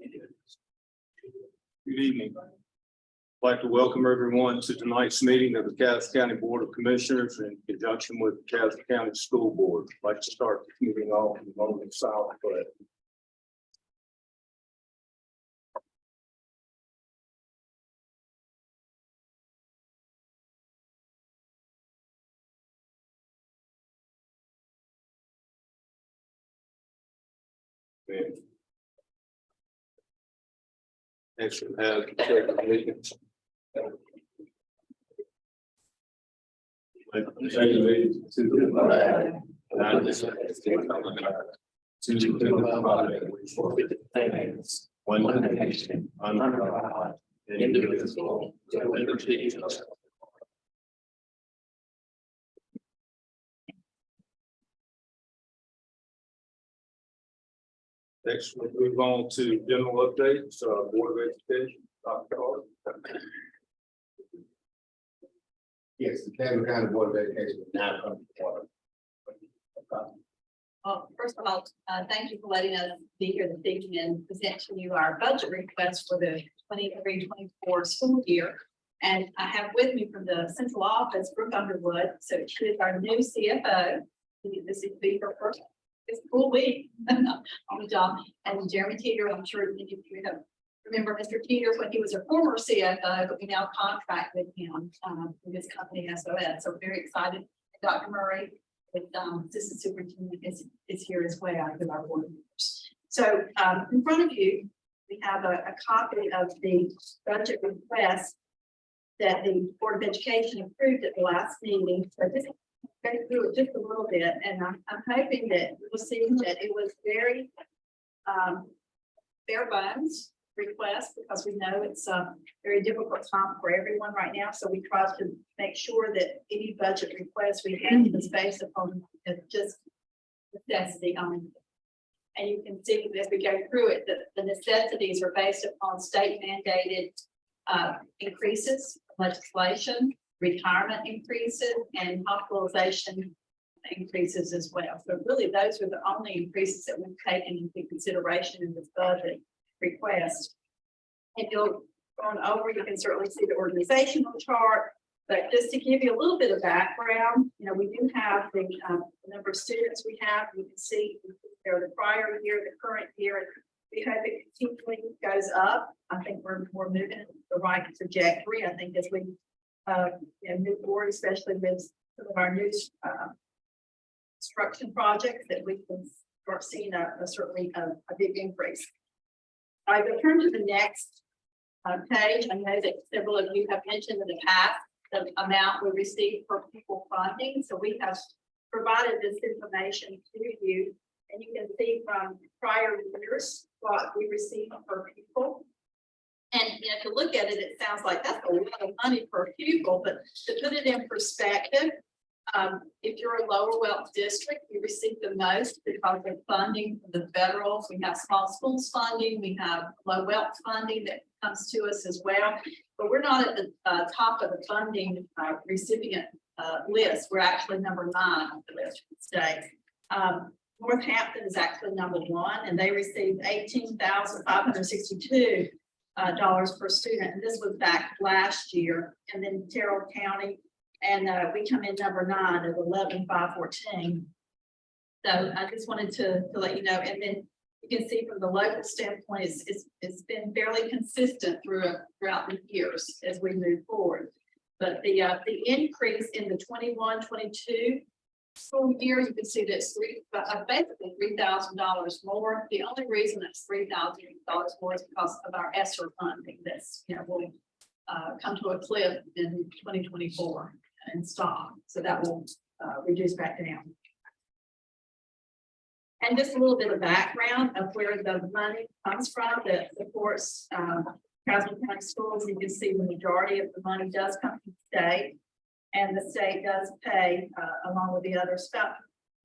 Good evening. I'd like to welcome everyone to tonight's meeting of the Cass County Board of Commissioners in conjunction with the Cass County School Board. I'd like to start this meeting off with a moment of silence. Next, we have the pledge of allegiance. To the flag of the United States of America, to the republic for its stands, one nation, under God, indivisible, with liberty and justice. Next, we'll move on to general updates, Board of Education, Dr. Carter. Yes, the Cass County Board of Education will now come to order. First of all, thank you for letting us be here this evening and present to you our budget request for the 23-24 school year. And I have with me from the central office, Brooke Underwood. So she is our new CFO. This will be her first full week on the job. And Jeremy Teeter, I'm sure many of you have remember Mr. Teeter when he was a former CFO, but we now contract with him with his company SOS. So we're very excited. Dr. Murray, with assistant superintendent, is here as well with our board members. So in front of you, we have a copy of the budget request that the Board of Education approved at the last meeting. So just go through it just a little bit, and I'm hoping that we'll see that it was very bare bones request, because we know it's a very difficult time for everyone right now. So we try to make sure that any budget request we have is based upon just necessity only. And you can see as we go through it that the necessities are based upon state mandated increases, legislation, retirement increases, and hospitalization increases as well. So really those are the only increases that we've taken into consideration in this budget request. And you'll go over, you can certainly see the organizational chart, but just to give you a little bit of background, you know, we do have the number of students we have. You can see there the prior year, the current year, and we hope it continually goes up. I think we're moving in the right trajectory. I think as we move forward, especially with some of our new construction projects, that we can start seeing certainly a big increase. I will turn to the next page. I know that several of you have mentioned in the past the amount we received for pupil funding. So we have provided this information to you, and you can see from prior years what we received per pupil. And you know, to look at it, it sounds like that's a lot of money per pupil, but to put it in perspective, if you're a lower wealth district, you receive the most because of funding from the federal. We have small schools funding, we have low wealth funding that comes to us as well, but we're not at the top of the funding recipient list. We're actually number 9 on the list for the state. Northampton is actually number 1, and they received $18,562 per student, and this was back last year. And then Terrell County, and we come in number 9 at 11,514. So I just wanted to let you know. And then you can see from the local standpoint, it's been fairly consistent throughout the years as we move forward. But the increase in the 21-22 school year, you can see that it's basically $3,000 more. The only reason it's $3,000 more is because of our ESSER funding that's will come to a cliff in 2024 and stop. So that will reduce back down. And just a little bit of background of where the money comes from that supports Castle County Schools. You can see the majority of the money does come from the state, and the state does pay along with the others. About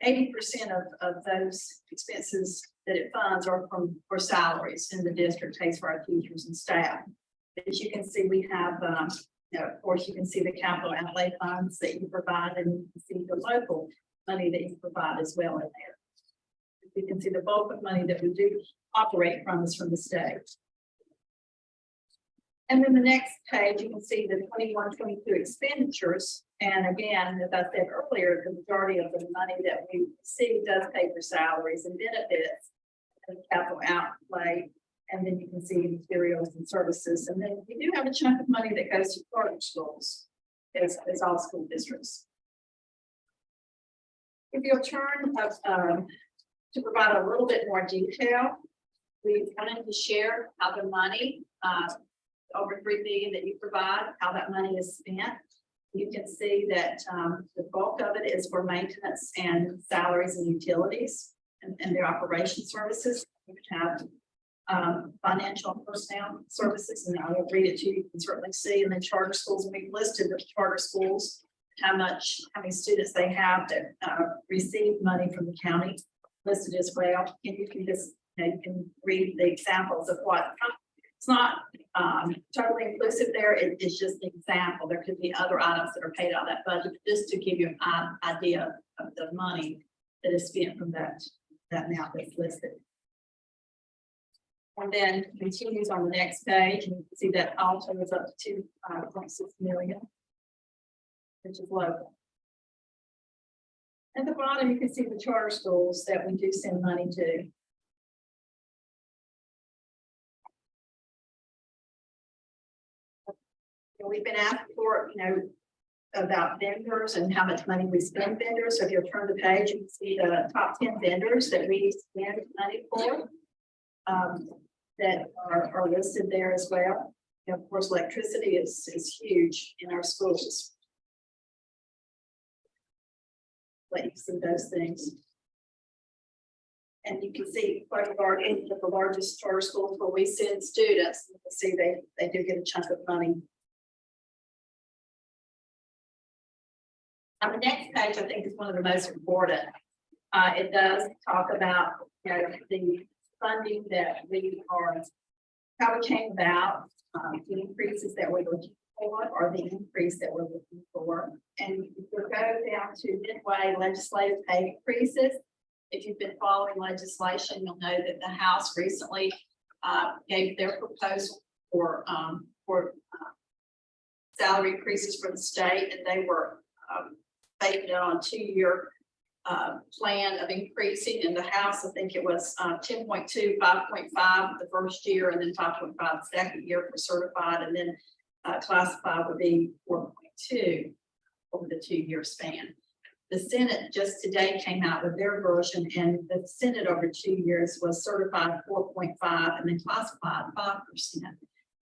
80% of those expenses that it funds are for salaries, and the district pays for our teachers and staff. As you can see, we have, of course, you can see the capital outlay funds that you provide, and you can see the local money that you provide as well in there. you can see the bulk of money that we do operate from is from the state. And then the next page, you can see the 21-22 expenditures. And again, as I said earlier, the majority of the money that we see does pay for salaries and benefits and capital outlay. And then you can see materials and services. And then we do have a chunk of money that goes to charter schools, as all school districts. If you'll turn to provide a little bit more detail, we wanted to share how the money, over $3 billion that you provide, how that money is spent. You can see that the bulk of it is for maintenance and salaries and utilities and their operation services. We have financial and personnel services, and I will read it to you. You can certainly see. And then charter schools, and we've listed the charter schools, how many students they have that receive money from the county listed as well. And you can just, you can read the examples of what. It's not totally inclusive there. It is just an example. There could be other items that are paid out of that budget, just to give you an idea of the money that is spent from that amount that's listed. And then continues on the next page, and you can see that also is up to 2.6 million, which is local. At the bottom, you can see the charter schools that we do send money to. We've been asked for, about vendors and how much money we spend vendors. So if you'll turn the page, you can see the top 10 vendors that we spend money for that are listed there as well. And of course, electricity is huge in our schools. Let you see those things. And you can see quite a large, the largest charter schools where we send students. You can see they do get a chunk of money. On the next page, I think is one of the most important. It does talk about the funding that we are, how it came about, the increases that we're looking for, or the increase that we're looking for. And if we go down to midway legislative pay increases, if you've been following legislation, you'll know that the House recently gave their proposal for salary increases for the state, and they were based on a 2-year plan of increasing. In the House, I think it was 10.2, 5.5 the first year, and then 5.5 the second year for certified, and then classified would be 4.2 over the 2-year span. The Senate just today came out with their version, and the Senate over 2 years was certified 4.5 and then classified 5%.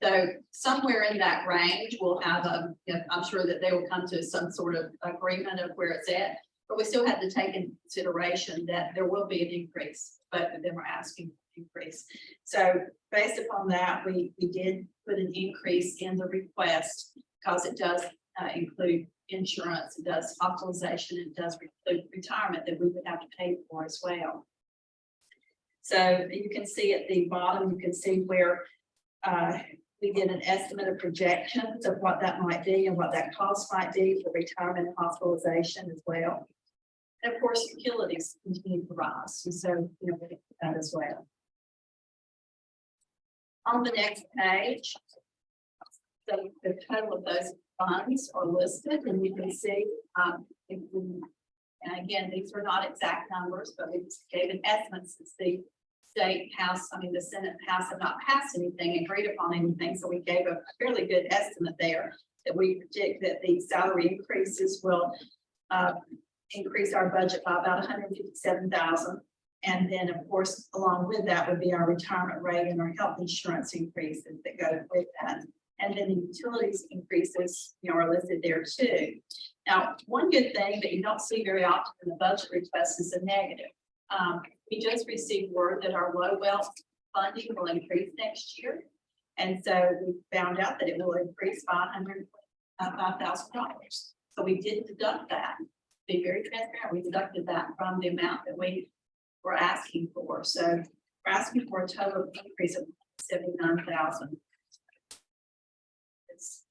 So somewhere in that range, we'll have I'm sure that they will come to some sort of agreement of where it's at, but we still have to take into consideration that there will be an increase. Both of them are asking for an increase. So based upon that, we did put an increase in the request, because it does include insurance, it does hospitalization, it does include retirement that we would have to pay for as well. So you can see at the bottom, you can see where we did an estimate of projections of what that might be and what that cost might be for retirement and hospitalization as well. And of course, utilities continue to rise. And so, we did that as well. On the next page, so the total of those funds are listed, and you can see and again, these are not exact numbers, but we gave an estimate since the state house, the Senate House have not passed anything, agreed upon anything. So we gave a fairly good estimate there that we predict that the salary increases will increase our budget by about $157,000. And then of course, along with that would be our retirement rate and our health insurance increases that go with that. And then the utilities increases, are listed there too. Now, one good thing that you don't see very often in the budget request is a negative. We just received word that our low wealth funding will increase next year. And so we found out that it will increase by $105,000. So we did deduct that. Be very transparent. We deducted that from the amount that we were asking for. So we're asking for a total increase of $79,000. It's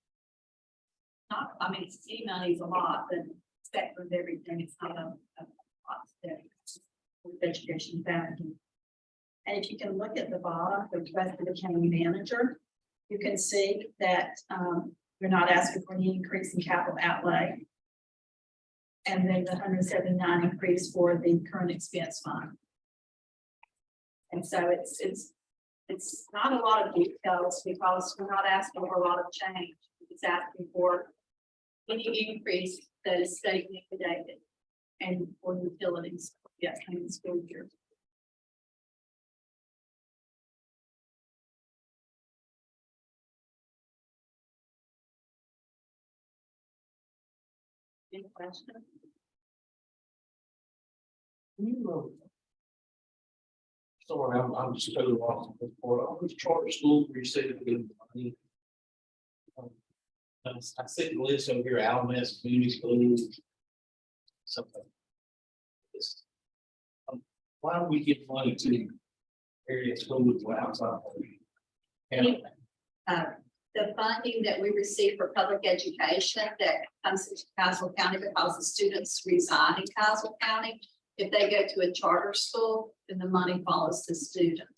not, C money is a lot, but spectrum of everything, it's not a lot today. with education founding. And if you can look at the bottom, the request of the county manager, you can see that we're not asking for any increase in capital outlay. And then the 179 increase for the current expense fund. And so it's not a lot of details because we're not asking for a lot of change. It's asking for any increase that is state mandated and for utilities, yes, in the school year. Any questions? Sorry, I'm just totally lost at this point. I was charter school where you said it good money. I see the list over here, Alamance Community Schools. Something. Why do we give money to area schools outside? And The funding that we receive for public education that comes to Caswell County because the students reside in Caswell County. If they go to a charter school, then the money follows the student.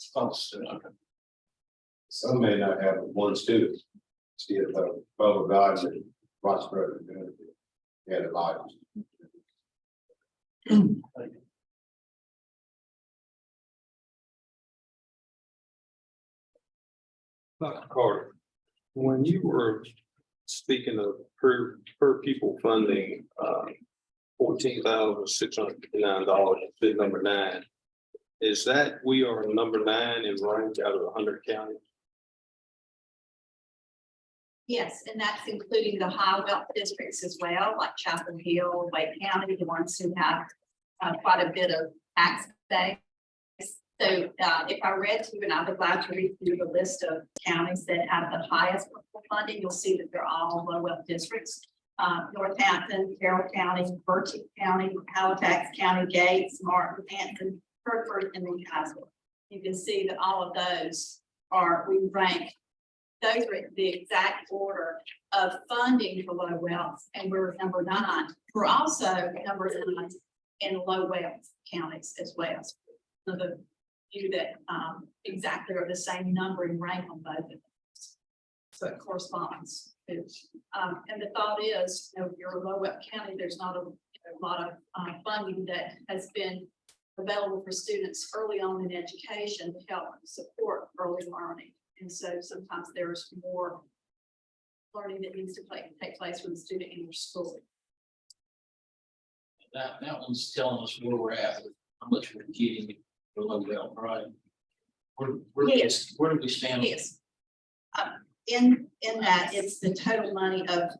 Some may not have one student. Still, Bubba Gods and Prosperity. They had a lot. Dr. Carter, when you were speaking of per pupil funding, $14,659, bid number 9, is that we are number 9 in rank out of 100 counties? Yes, and that's including the high wealth districts as well, like Chapel Hill, Wake County, the ones who have quite a bit of tax base. So if I read to you, and I would like to read through the list of counties that have the highest funding, you'll see that they're all low wealth districts. Northampton, Carroll County, Berkeley County, Halifax County, Gates, Martin, Hampton, Hertford, and then Caswell. You can see that all of those we rank. Those are the exact order of funding for low wealth, and we're number 9. We're also number 9 in low wealth counties as well. So the few that exactly are the same number in rank on both of them. So it corresponds. And the thought is, you know, if you're a low wealth county, there's not a lot of funding that has been available for students early on in education to help support early learning. And so sometimes there's more learning that needs to take place with the student in your school. that one's telling us where we're at, how much we're getting for low wealth, right? Yes. Where do we stand? Yes. In that, it's the total money of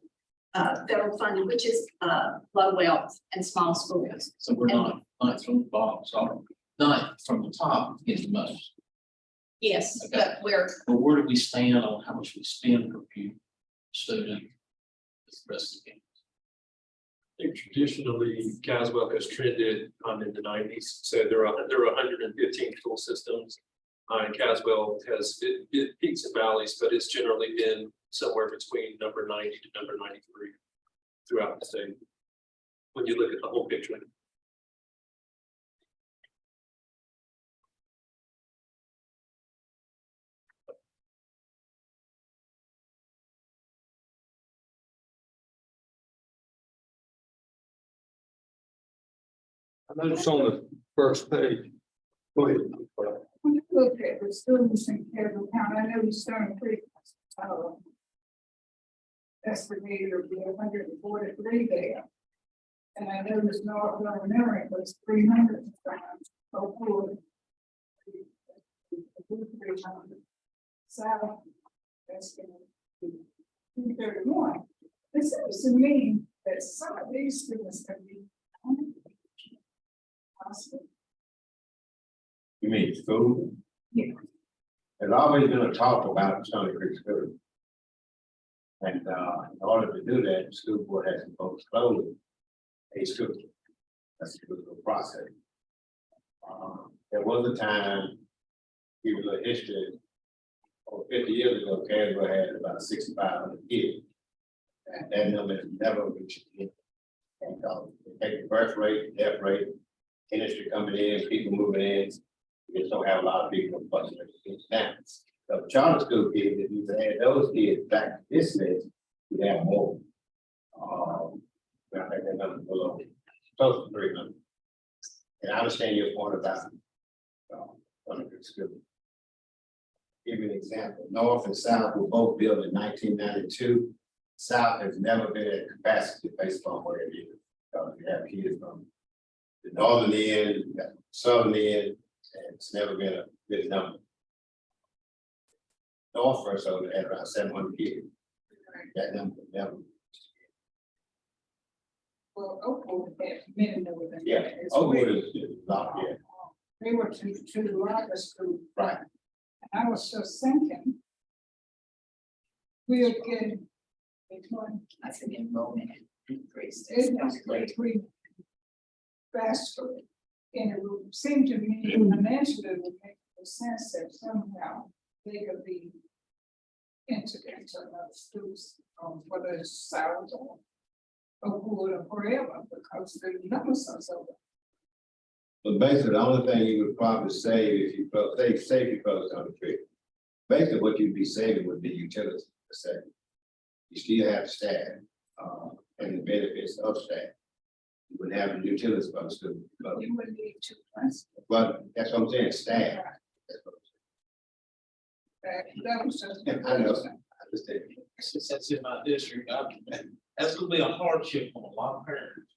federal funding, which is low wealth and small schools. So we're not from the bottom, so not from the top, it's the most. Yes, Okay. but we're But where do we stand on how much we spend per pupil student? The rest of the game. I think traditionally, Caswell has trended in the 90s. So there are 115 school systems. And Caswell has it peaks and valleys, but it's generally been somewhere between number 90 to number 93 throughout the state. When you look at the whole picture. I noticed on the first page. Go ahead. When you look at the students in Carroll County, I know Stone Creek, estimated to be 143 there. And I know there's North Illinois was 300. So for 300. South, that's going to be 231. It seems to me that some of these students can be possible. You mean school? Yeah. There's always been a talk about Stony Creek School. And in order to do that, the school board has to vote to close a school. That's a political process. There was a time, give you a little history, over 50 years ago, Caswell had about 6,500 kids. And that number has never reached. Take the birth rate, death rate, industry coming in, people moving in. We just don't have a lot of people busting now. So charter school kids, if you add those kids back to this list, we have more. I think they're number below, close to 300. And I understand your point about elementary school. Give you an example. North and South were both built in 1992. South has never been at capacity based on what it is. You have kids from the northern end, you got the southern end, and it's never been a good number. North first over had around 700 kids. That number never. Well, Oakwood had many more than Yeah, that. It's Oakwood way- is not yet. They were two largest schools. Right. And I was just thinking. We're getting. I said enrollment increased. It's faster. And it would seem to me financially it would make sense that somehow they could be entered into another schools, whether it's South or Oakwood or wherever, because the numbers are so. But basically, the only thing you would probably save if you save your clothes on the trip. Basically, what you'd be saving would be utilities, per se. You still have staff, and the benefits of staff. You would have the utilities for the student. You would need 2 plus. But that's what I'm saying, staff. That's what That was just. I'm saying. I know, I understand. Since that's in my district, that's gonna be a hardship on a lot of parents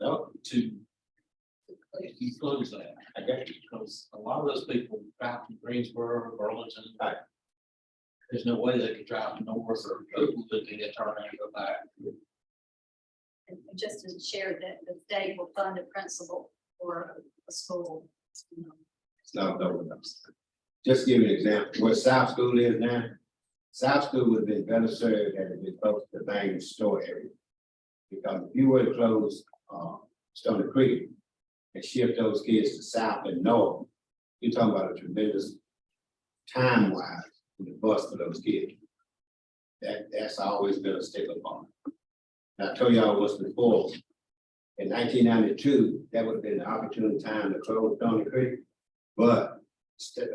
No, to close that. I got you. Because a lot of those people drive from Greensboro, Burlington. Right. There's no way they could drive to North or Oakwood and get turned around and go back. And just to share that the state will fund a principal for a school. It's not over. Just give you an example, where South School is now. South School would have been better served had it been close to the main store area. Because if you were to close, Stony Creek and shift those kids to South and North, you're talking about a tremendous time wise in the bus for those kids. That's always been a stickler point. And I told y'all what's before. In 1992, that would have been the opportune time to close Stony Creek, but the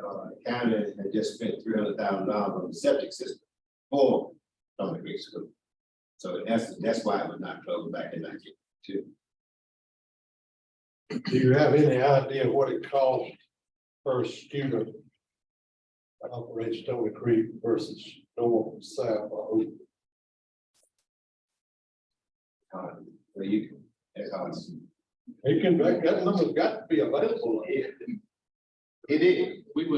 county had just spent $300,000 on the septic system for Stony Creek School. So that's why it was not closed back in 1992. Do you have any idea what it costs per student to operate Stony Creek versus North and South? Where you can, that's how it's. It can, that number's got to be available. It is. We'd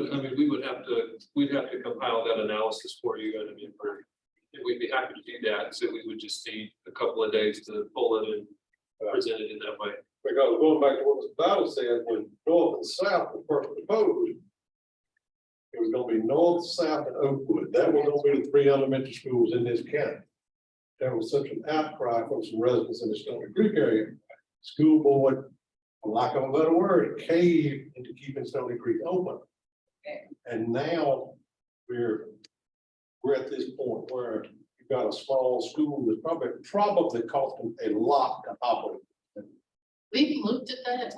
have to compile that analysis for you, and we'd be happy to do that, so we would just need a couple of days to pull it and present it in that way. Because going back to what Mr. Battle said, when North and South were first proposed, it was gonna be North, South, and Oakwood. That was gonna be the 3 elementary schools in this county. There was such an outcry from some residents in the Stony Creek area. School board, for lack of a better word, caved into keeping Stony Creek open. And now we're at this point where you've got a small school that's probably costing a lot to operate. We've looked at that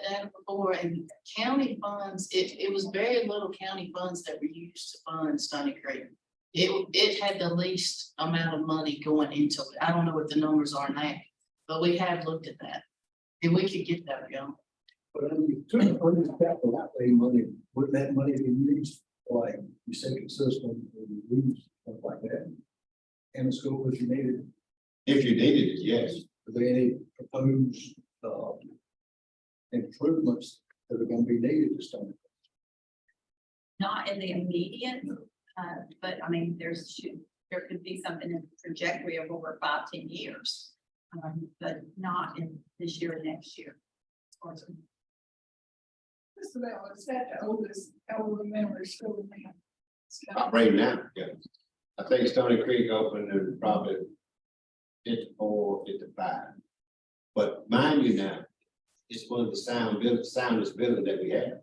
data before, and county funds, it was very little county funds that were used to fund Stony Creek. It had the least amount of money going into it. I don't know what the numbers are now, but we have looked at that. And we could get that going. But when you took on this capital outlay money, would that money be used for like your second system, or the roofs, stuff like that? And the school if you needed, If you needed it, yes. are there any proposed improvements that are gonna be needed to start? Not in the immediate, but I mean, there could be something in the trajectory of over 5-10 years. But not in this year or next year. Mr. Bell, is that the oldest elementary school now? Operating now, yeah. I think Stony Creek opened in probably 54, 55. But mind you now, it's one of the soundest buildings that we have,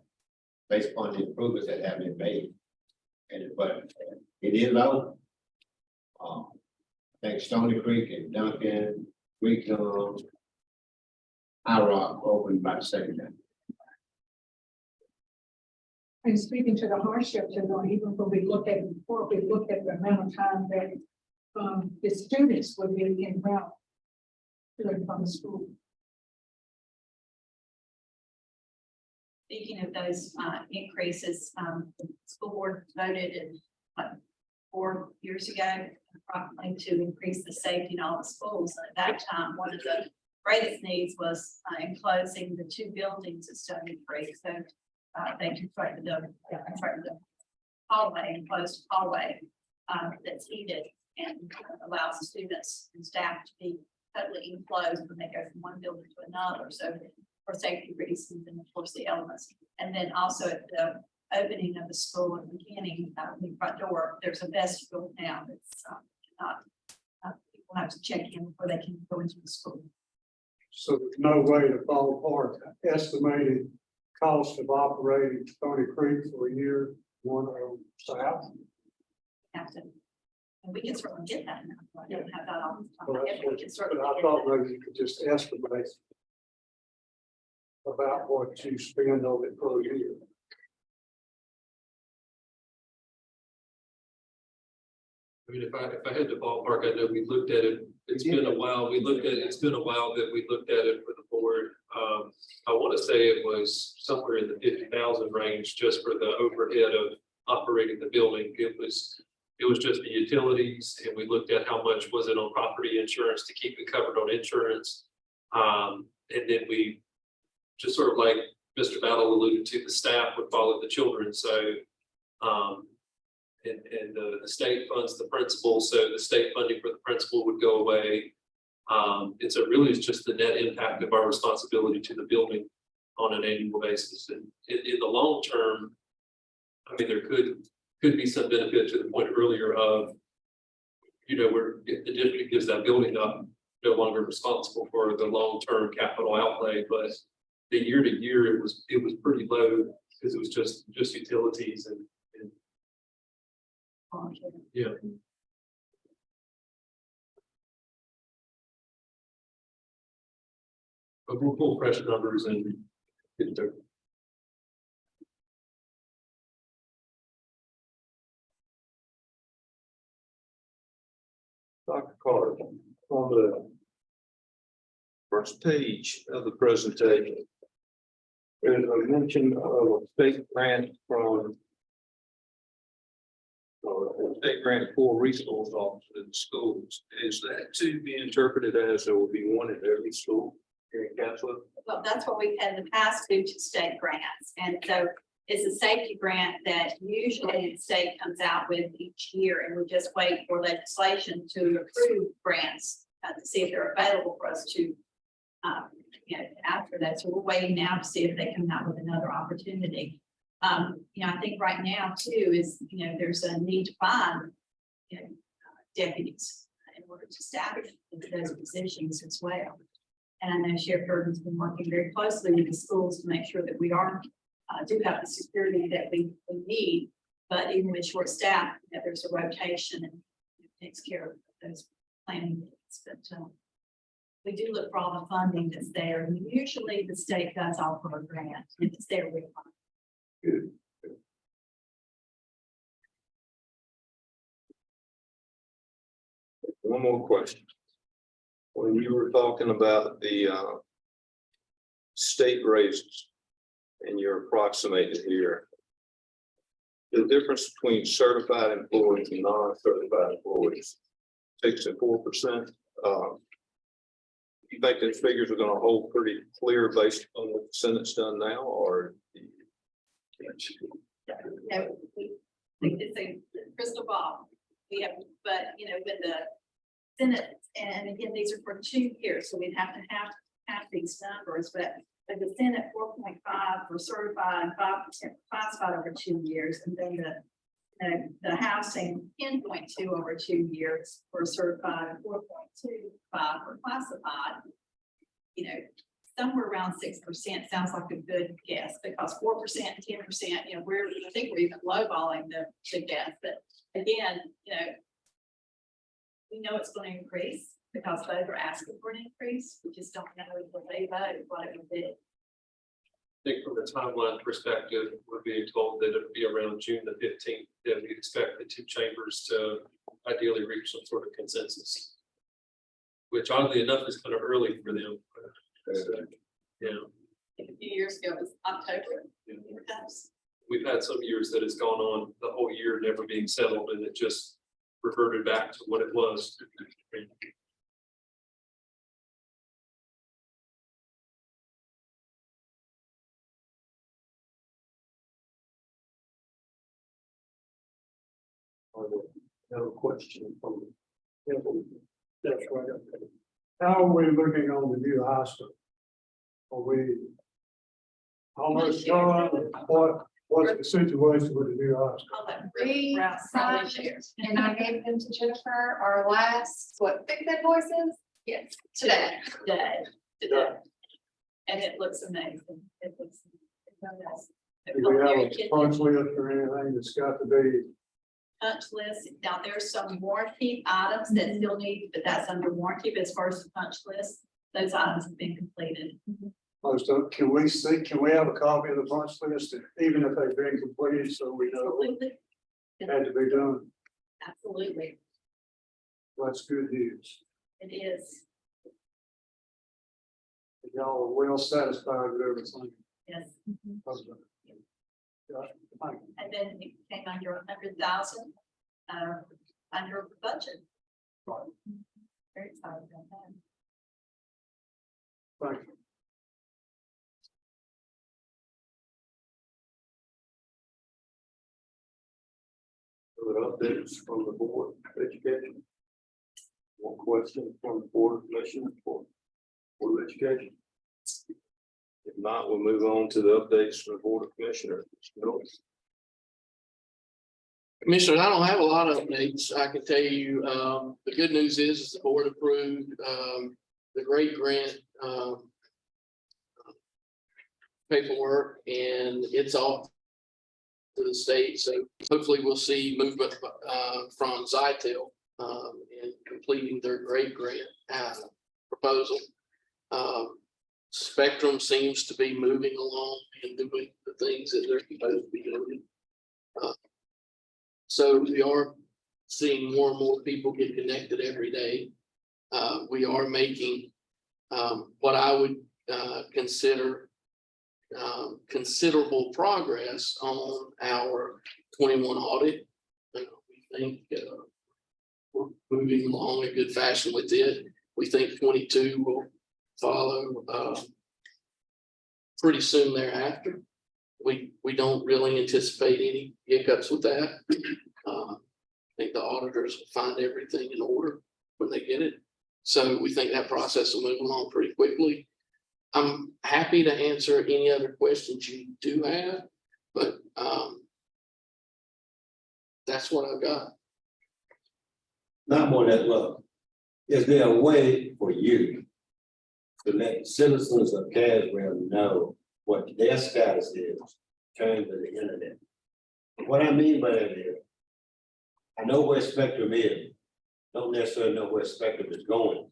based upon the improvements that have been made. But it is open. I think Stony Creek and Duncan, Wheaton, IROC opened by the second day. And speaking to the hardships, you know, even when we look at, before we look at the amount of time that, the students would be in route to and from school. Speaking of those increases, the school board voted in 4 years ago, approximately, to increase the safety in all the schools. And at that time, one of the greatest needs was enclosing the 2 buildings at Stony Creek. So they constructed the hallway, enclosed hallway that's heated and allows the students and staff to be totally enclosed when they go from one building to another. So for safety reasons, and of course the elements. And then also at the opening of the school at the beginning, the front door, there's a vestibule now that's not, people have to check in before they can go into the school. So there's no way to ballpark estimated cost of operating Stony Creek for a year, one south. Have to, and we can certainly get that now. I don't have that all the Well, time. that's We what- can But certainly I get thought that. maybe you could just estimate about what you spend on it per year. I mean, if I had to ballpark, I know we looked at it, it's been a while, it's been a while that we looked at it for the board. I want to say it was somewhere in the 50,000 range just for the overhead of operating the building. It was just the utilities, and we looked at how much was it on property insurance to keep it covered on insurance. And then we just sort of like Mr. Battle alluded to, the staff would follow the children, so and the state funds the principal, so the state funding for the principal would go away. And so really it's just the net impact of our responsibility to the building on an annual basis. And in the long term, I mean, there could be some benefit to the point earlier of, you know, where if the district gives that building up, no longer responsible for the long-term capital outlay, but the year to year, it was pretty low because it was just utilities and yeah. But we'll pull fresh numbers and get there. Dr. Carter, on the first page of the presentation, there's a mention of a state grant from a state grant for resource officers in schools. Is that to be interpreted as there will be one in every school here in Castle? Well, that's what we've had in the past due to state grants. And so it's a safety grant that usually the state comes out with each year, and we just wait for legislation to approve grants to see if they're available for us to, you know, after that. So we're waiting now to see if they come out with another opportunity. You know, I think right now too is, you know, there's a need to find, you know, deputies in order to establish those positions as well. And I know Sheriff Burton's been working very closely with the schools to make sure that we are do have the security that we need, but even with short staff, you know, there's a rotation and it takes care of those planning needs. But we do look for all the funding that's there, and usually the state does offer a grant. If it's there, we find. Good. One more question. When you were talking about the state raises and you're approximating here, the difference between certified employees and non-certified employees, 6% and 4%. You think those figures are going to hold pretty clear based on what the Senate's done now, or? No, it's a crystal ball. We have, but you know, when the Senate, and again, these are for 2 years, so we'd have these numbers, but the Senate 4.5 for certified and 5% classified over 2 years, and then the House saying 10.2 over 2 years for certified, and 4.25 for classified. You know, somewhere around 6% sounds like a good guess, because 4% and 10%, you know, I think we're even lowballing the guess. But again, you know, we know it's going to increase. because both are asking for an increase. We just don't know what they vote, what it would be. I think from the timeline perspective, we're being told that it'll be around June the 15th, that we expect the two chambers to ideally reach some sort of consensus. Which oddly enough is kind of early for them. Yeah, A few years ago, it was October. Perhaps. we've had some years that it's gone on the whole year never being settled and it just reverted back to what it was. Have a question from. That's right. How are we looking on the new high school? Are we? Almost done, what's the situation with the new high school? I'll let We Ralph probably signed, share. and I gave them to Jennifer, our last, Fix It Voices? Yes, Today. today. And it looks amazing. It looks. It's amazing. Do we have a punch list or anything that's got to be? Punch list. Now, there's some warranty items that still need, but that's under warranty. But as far as the punch list, those items have been completed. Most of, can we see, can we have a copy of the punch list, even if they've been completed, so we know what Absolutely. had to be done? Absolutely. That's good news. It is. Y'all are well satisfied with everything. Yes. Yeah, thank you. And then it came under 100,000, under budget. Very excited about that. Thank you. Other updates from the Board of Education? One question from the Board of Commissioners for Board of Education? If not, we'll move on to the updates from the Board of Commissioners. Commissioner, I don't have a lot of updates. I can tell you, the good news is the board approved, the great grant, paperwork, and it's off to the state. So hopefully we'll see movement, from Zytel, in completing their great grant, proposal. Spectrum seems to be moving along and doing the things that they're supposed to be doing. So we are seeing more and more people get connected every day. We are making what I would consider considerable progress on our 21 audit. We think we're moving along a good fashion with it. We think 22 will follow pretty soon thereafter. We don't really anticipate any hiccups with that. I think the auditors will find everything in order when they get it. So we think that process will move along pretty quickly. I'm happy to answer any other questions you do have, but that's what I've got. Not more than love. Is there a way for you to let citizens of Caswell know what their status is in terms of the internet? What I mean by that is, I know where Spectrum is, don't necessarily know where Spectrum is going.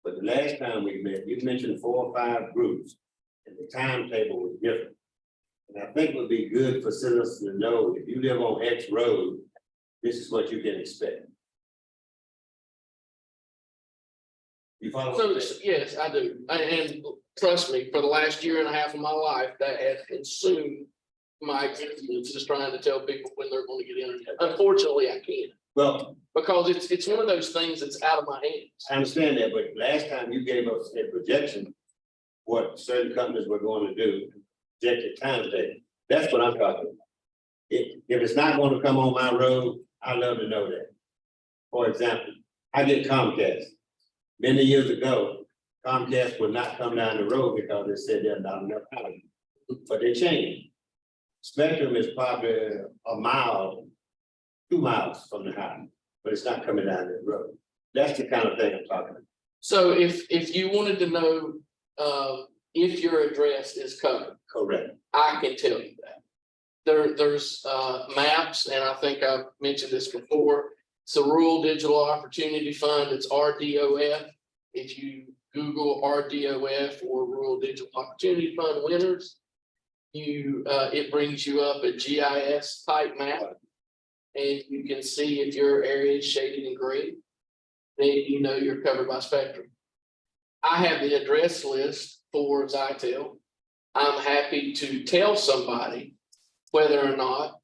But the last time we met, you mentioned 4 or 5 groups, and the timetable was different. And I think it would be good for citizens to know, if you live on X road, this is what you can expect. You follow? So yes, I do. And trust me, for the last year and a half of my life, that has consumed my existence, just trying to tell people when they're going to get internet. Unfortunately, I can't. Well, Because it's one of those things that's out of my hands. I understand that, but last time you gave us a projection, what certain companies were going to do, projected timetable. That's what I'm talking about. If it's not going to come on my road, I'd love to know that. For example, I get Comcast. Many years ago, Comcast would not come down the road because they said there's not enough power. But they changed. Spectrum is probably a mile, 2 miles from the house, but it's not coming down the road. That's the kind of thing I'm talking about. So if you wanted to know if your address is covered, Correct. I can tell you that. There's maps, and I think I've mentioned this before. It's a Rural Digital Opportunity Fund. It's RDOF. If you Google RDOF or Rural Digital Opportunity Fund winners, it brings you up a GIS type map. And you can see if your area is shaded in green, then you know you're covered by Spectrum. I have the address list for Zytel. I'm happy to tell somebody whether or not,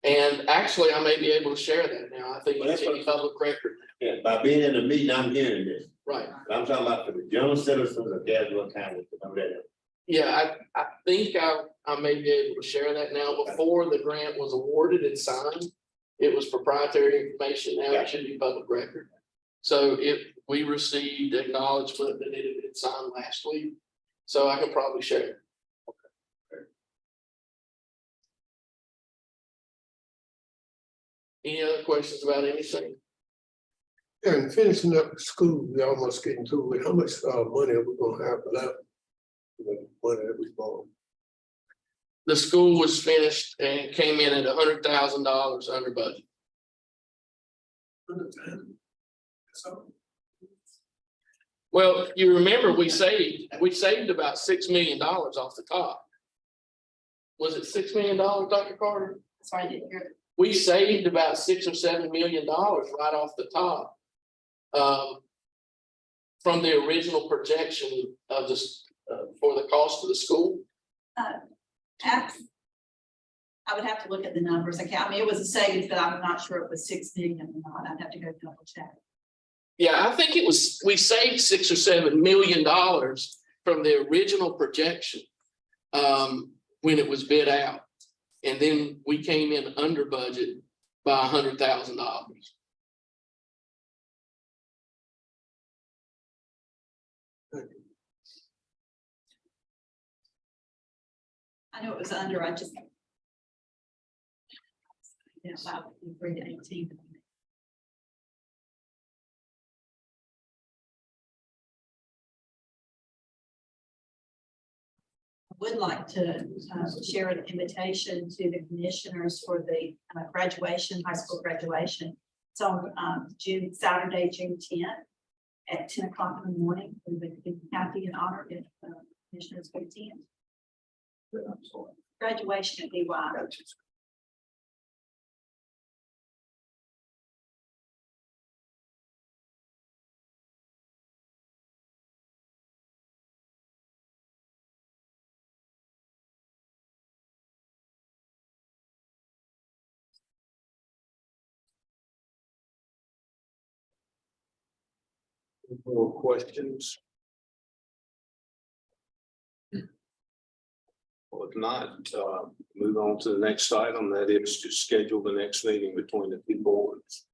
and actually I may be able to share that now. I think Well, it's that's in public record. Yeah, by being in the meeting, I'm hearing this. Right. But I'm talking about for the general citizens of Caswell County. I'm ready. Yeah, I think I may be able to share that now. Before the grant was awarded and signed, it was proprietary information. Now it should be public record. So we received acknowledgement that it had been signed last week. So I can probably share it. Any other questions about anything? And finishing up the school, we almost getting to it. How much money are we gonna have left? The money that we borrowed. The school was finished and came in at $100,000 under budget. So, Well, you remember we saved about $6 million off the top. Was it $6 million, Dr. Carter? Sorry, I didn't hear it. We saved about $6 or $7 million right off the top. From the original projection of this, for the cost of the school. I would have to look at the numbers. I mean, it was a savings, but I'm not sure it was 6 million or not. I'd have to go double check. Yeah, I think it was, we saved $6 or $7 million from the original projection when it was bid out. And then we came in under budget by $100,000. I know it was under, I just. Yeah, about 3 to 18. Would like to share an invitation to the commissioners for the graduation, high school graduation. It's on Saturday, June 10th at 10 o'clock in the morning. We would be happy and honored if commissioners could attend. Graduation at DY. More questions? Well, if not, move on to the next item, that is to schedule the next meeting between the two boards.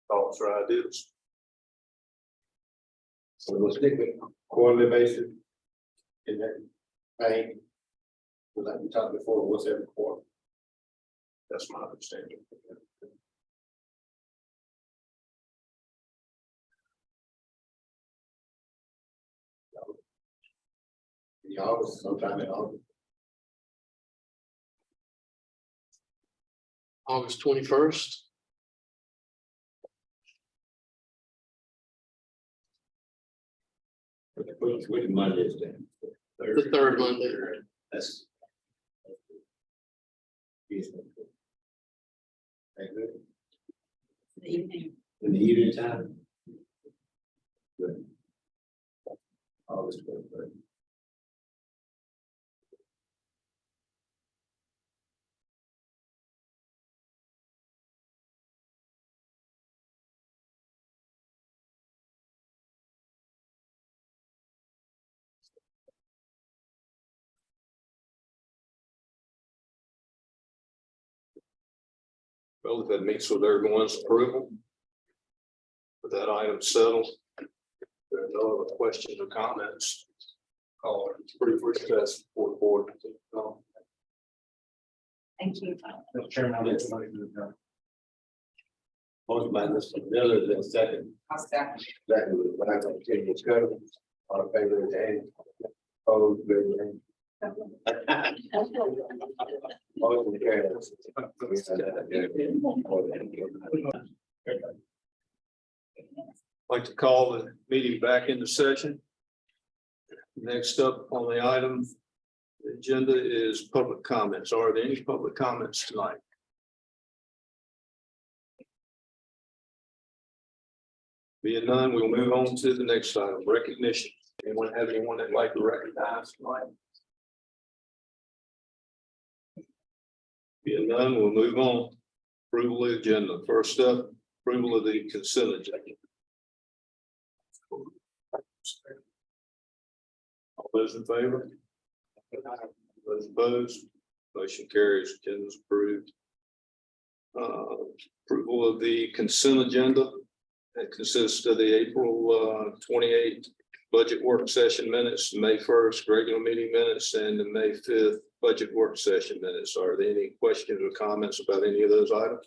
Thoughts or ideas? So we'll stick with quarterly basis. In that thing. Like we talked before, what's every quarter? That's my understanding. In August, sometime in August. August 21st. Which Monday is that? The third Monday. That's. The evening. In the evening time? Good. August 23rd. Well, if that meets with everyone's approval. With that item settled. There are no other questions or comments. It's pretty successful for the board. Thank you. Mr. Chairman, I'll let somebody do it. Motion by Mr. Miller, then second. Exactly, but I'm going to continue discussion. All in favor, raise your hand. Opposed, raise your hand. Motion carries. Like to call the meeting back into session. Next up on the item, the agenda is public comments. Are there any public comments tonight? Being none, we'll move on to the next item, recognition. Anyone have anyone that'd like to recognize tonight? Being none, we'll move on. Approval of the agenda. First up, approval of the consent agenda. All those in favor? Those opposed? Motion carries. Agenda is approved. Approval of the consent agenda. That consists of the April 28th budget work session minutes, May 1st regular meeting minutes, and the May 5th budget work session minutes. Are there any questions or comments about any of those items?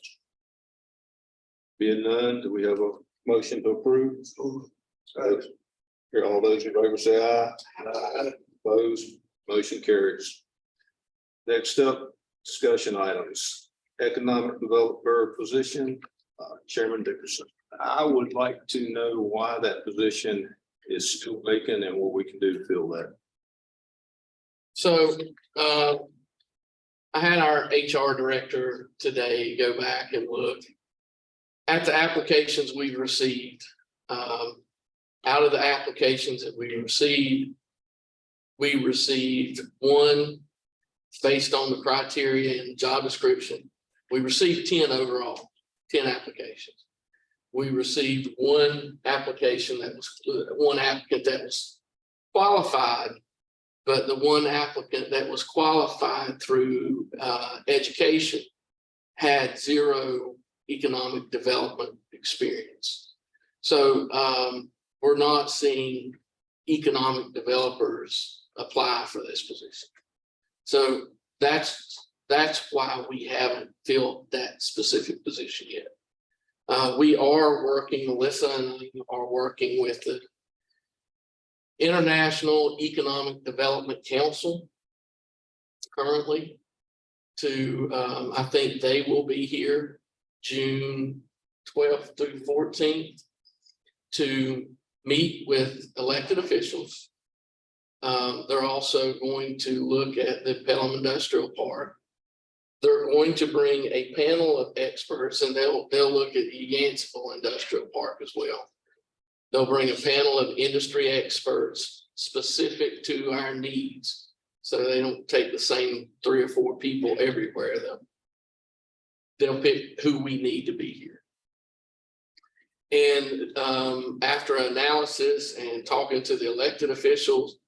Being none, do we have a motion to approve? Here, all those in favor say aye. Aye. Opposed, motion carries. Next up, discussion items. Economic developer position, Chairman Dickerson. I would like to know why that position is still vacant and what we can do to fill that. So I had our HR director today go back and look at the applications we've received. Out of the applications that we received one based on the criteria and job description. We received 10 overall, 10 applications. We received one application that was one applicant that was qualified, but the one applicant that was qualified through education had zero economic development experience. So we're not seeing economic developers apply for this position. So that's why we haven't filled that specific position yet. We are working, Melissa and I are working with the International Economic Development Council currently to, I think they will be here June 12th through 14th to meet with elected officials. They're also going to look at the Pelham Industrial Park. They're going to bring a panel of experts and they'll look at the Yanceyville Industrial Park as well. They'll bring a panel of industry experts specific to our needs. So they don't take the same 3 or 4 people everywhere. They'll pick who we need to be here. And after analysis and talking to the elected officials,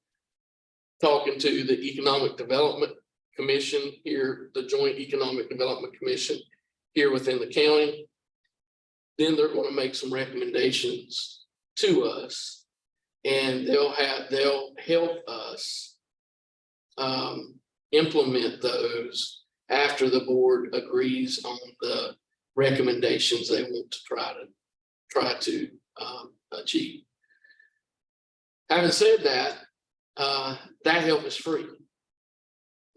talking to the Economic Development Commission here, the Joint Economic Development Commission here within the county, then they're going to make some recommendations to us, and they'll help us implement those after the board agrees on the recommendations they want to try to achieve. Having said that, that help is free.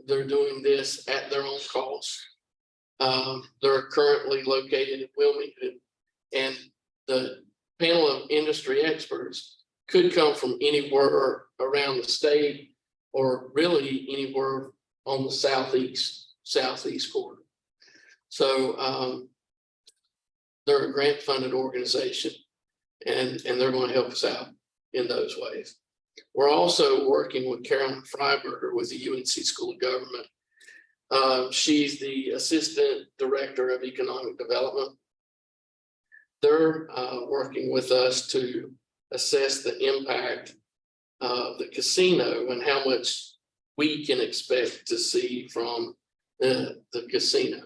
They're doing this at their own cost. They're currently located in Wilmington, and the panel of industry experts could come from anywhere around the state or really anywhere on the southeast corner. So they're a grant funded organization, and they're going to help us out in those ways. We're also working with Carolyn Freiberger with the UNC School of Government. She's the Assistant Director of Economic Development. They're working with us to assess the impact of the casino and how much we can expect to see from the casino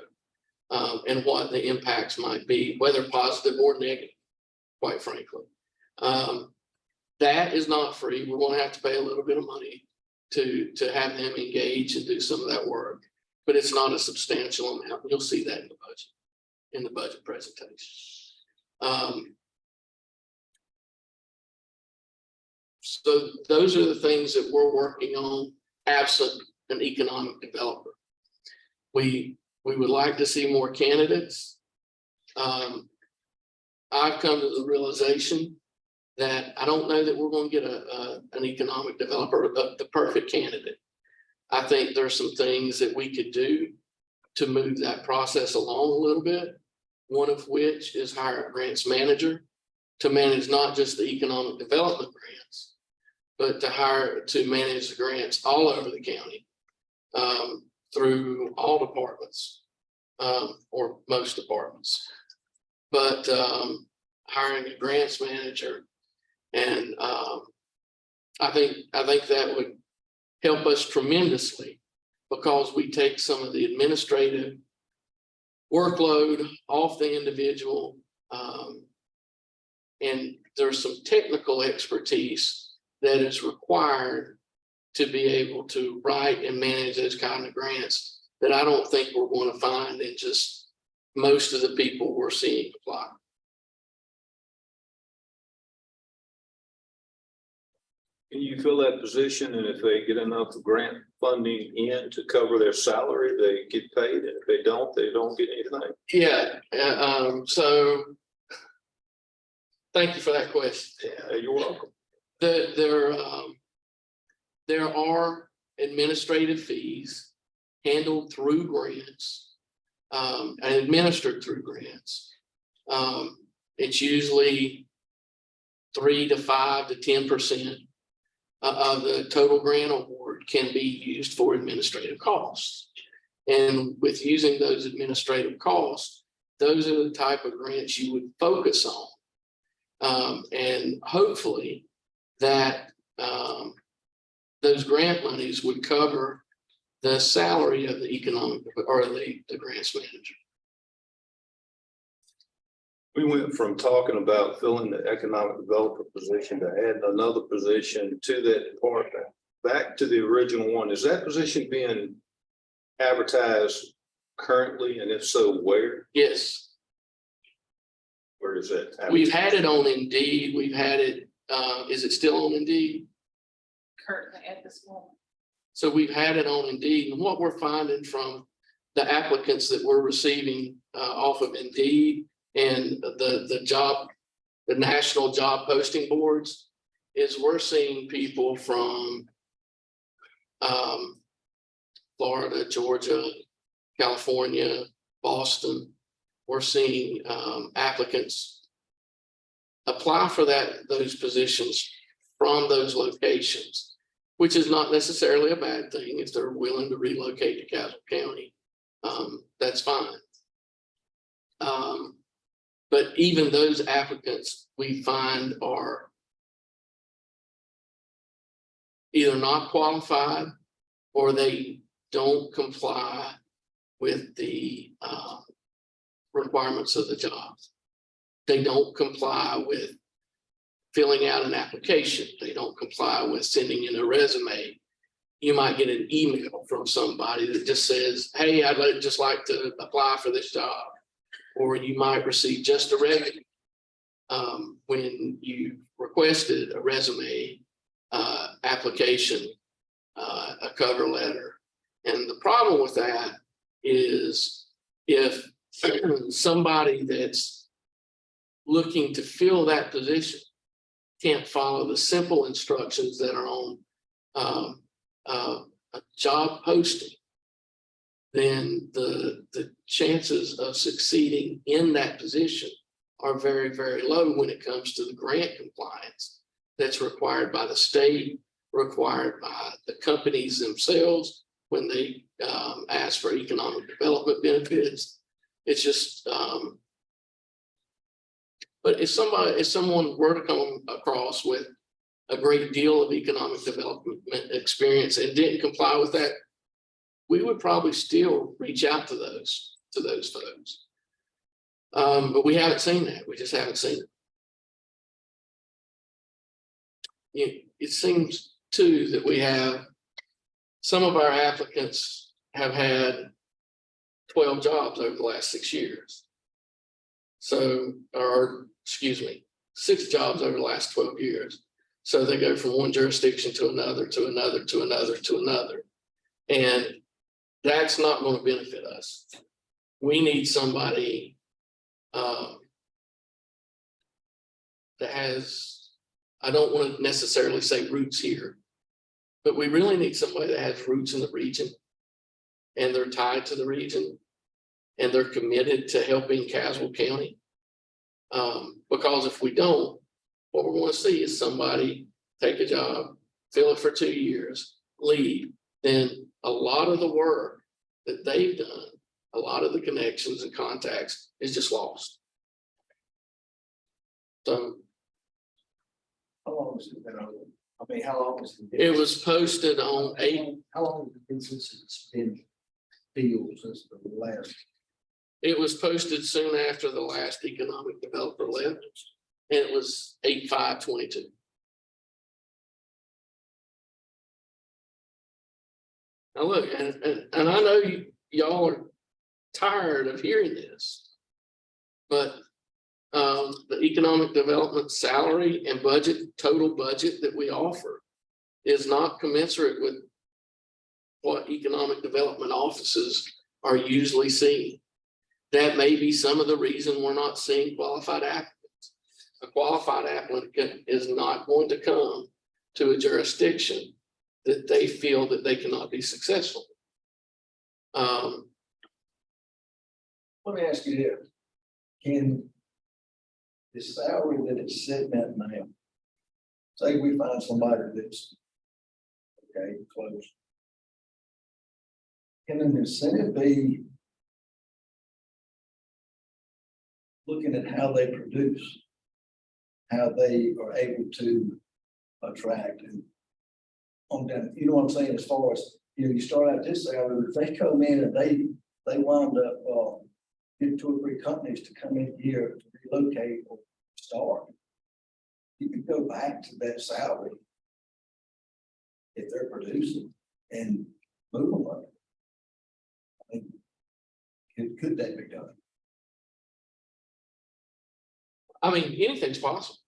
and what the impacts might be, whether positive or negative, quite frankly. That is not free. We're going to have to pay a little bit of money to have them engage and do some of that work, but it's not a substantial amount. You'll see that in the budget presentation. So those are the things that we're working on absent an economic developer. We would like to see more candidates. I've come to the realization that I don't know that we're going to get an economic developer, the perfect candidate. I think there's some things that we could do to move that process along a little bit. One of which is hire a grants manager to manage not just the economic development grants, but to manage the grants all over the county, through all departments, or most departments. But hiring a grants manager, and I think that would help us tremendously, because we take some of the administrative workload off the individual, and there's some technical expertise that is required to be able to write and manage those kind of grants that I don't think we're going to find in just most of the people we're seeing apply. Can you fill that position, and if they get enough grant funding in to cover their salary, they get paid, and if they don't get anything? Yeah, so thank you for that question. Yeah, you're welcome. There are administrative fees handled through grants, and administered through grants. It's usually 3 to 5 to 10% of the total grant award can be used for administrative costs. And with using those administrative costs, those are the type of grants you would focus on. And hopefully that those grant monies would cover the salary of the economic or the grants manager. We went from talking about filling the economic developer position to adding another position to that department. Back to the original one, is that position being advertised currently, and if so, where? Yes, Where is that? we've had it on Indeed. We've had it, is it still on Indeed? Currently at this moment. So we've had it on Indeed, and what we're finding from the applicants that we're receiving off of Indeed and the national job posting boards is we're seeing people from Florida, Georgia, California, Boston. We're seeing applicants apply for those positions from those locations, which is not necessarily a bad thing. If they're willing to relocate to Caswell County, that's fine. But even those applicants we find are either not qualified or they don't comply with the requirements of the job. They don't comply with filling out an application. They don't comply with sending in a resume. You might get an email from somebody that just says, hey, I'd just like to apply for this job. Or you might receive just a resume when you requested a resume, application, a cover letter. And the problem with that is if somebody that's looking to fill that position can't follow the simple instructions that are on a job posting, then the chances of succeeding in that position are very, very low when it comes to the grant compliance that's required by the state, required by the companies themselves when they ask for economic development benefits. It's just, but if someone were to come across with a great deal of economic development experience and didn't comply with that, we would probably still reach out to those folks. But we haven't seen that. We just haven't seen it. It seems too that we have some of our applicants have had 12 jobs over the last 6 years. So, or excuse me, 6 jobs over the last 12 years. So they go from one jurisdiction to another, to another, to another, to another. And that's not going to benefit us. We need somebody that has, I don't want to necessarily say roots here, but we really need somebody that has roots in the region and they're tied to the region and they're committed to helping Caswell County. Because if we don't, what we're going to see is somebody take a job, fill it for 2 years, leave. Then a lot of the work that they've done, a lot of the connections and contacts is just lost. So How long has it been open? I mean, how long has it been? it was posted on 8, How long has it been since it's been filled since the last? it was posted soon after the last economic developer left. And it was 8/5/22. Now look, and I know y'all are tired of hearing this. But the economic development salary and budget, total budget that we offer is not commensurate with what economic development offices are usually seeing. That may be some of the reason we're not seeing qualified applicants. A qualified applicant is not going to come to a jurisdiction that they feel that they cannot be successful. Let me ask you this. Can the salary that it's sitting at now, say we find somebody that's okay, close. Can an incentive be looking at how they produce, how they are able to attract and on down, you know what I'm saying, as far as, you know, you start out this salary, if they come in and they wind up get 2 or 3 companies to come in here to relocate or start, you can go back to that salary if they're producing and move them up. I mean, could that be done? I mean, anything's possible.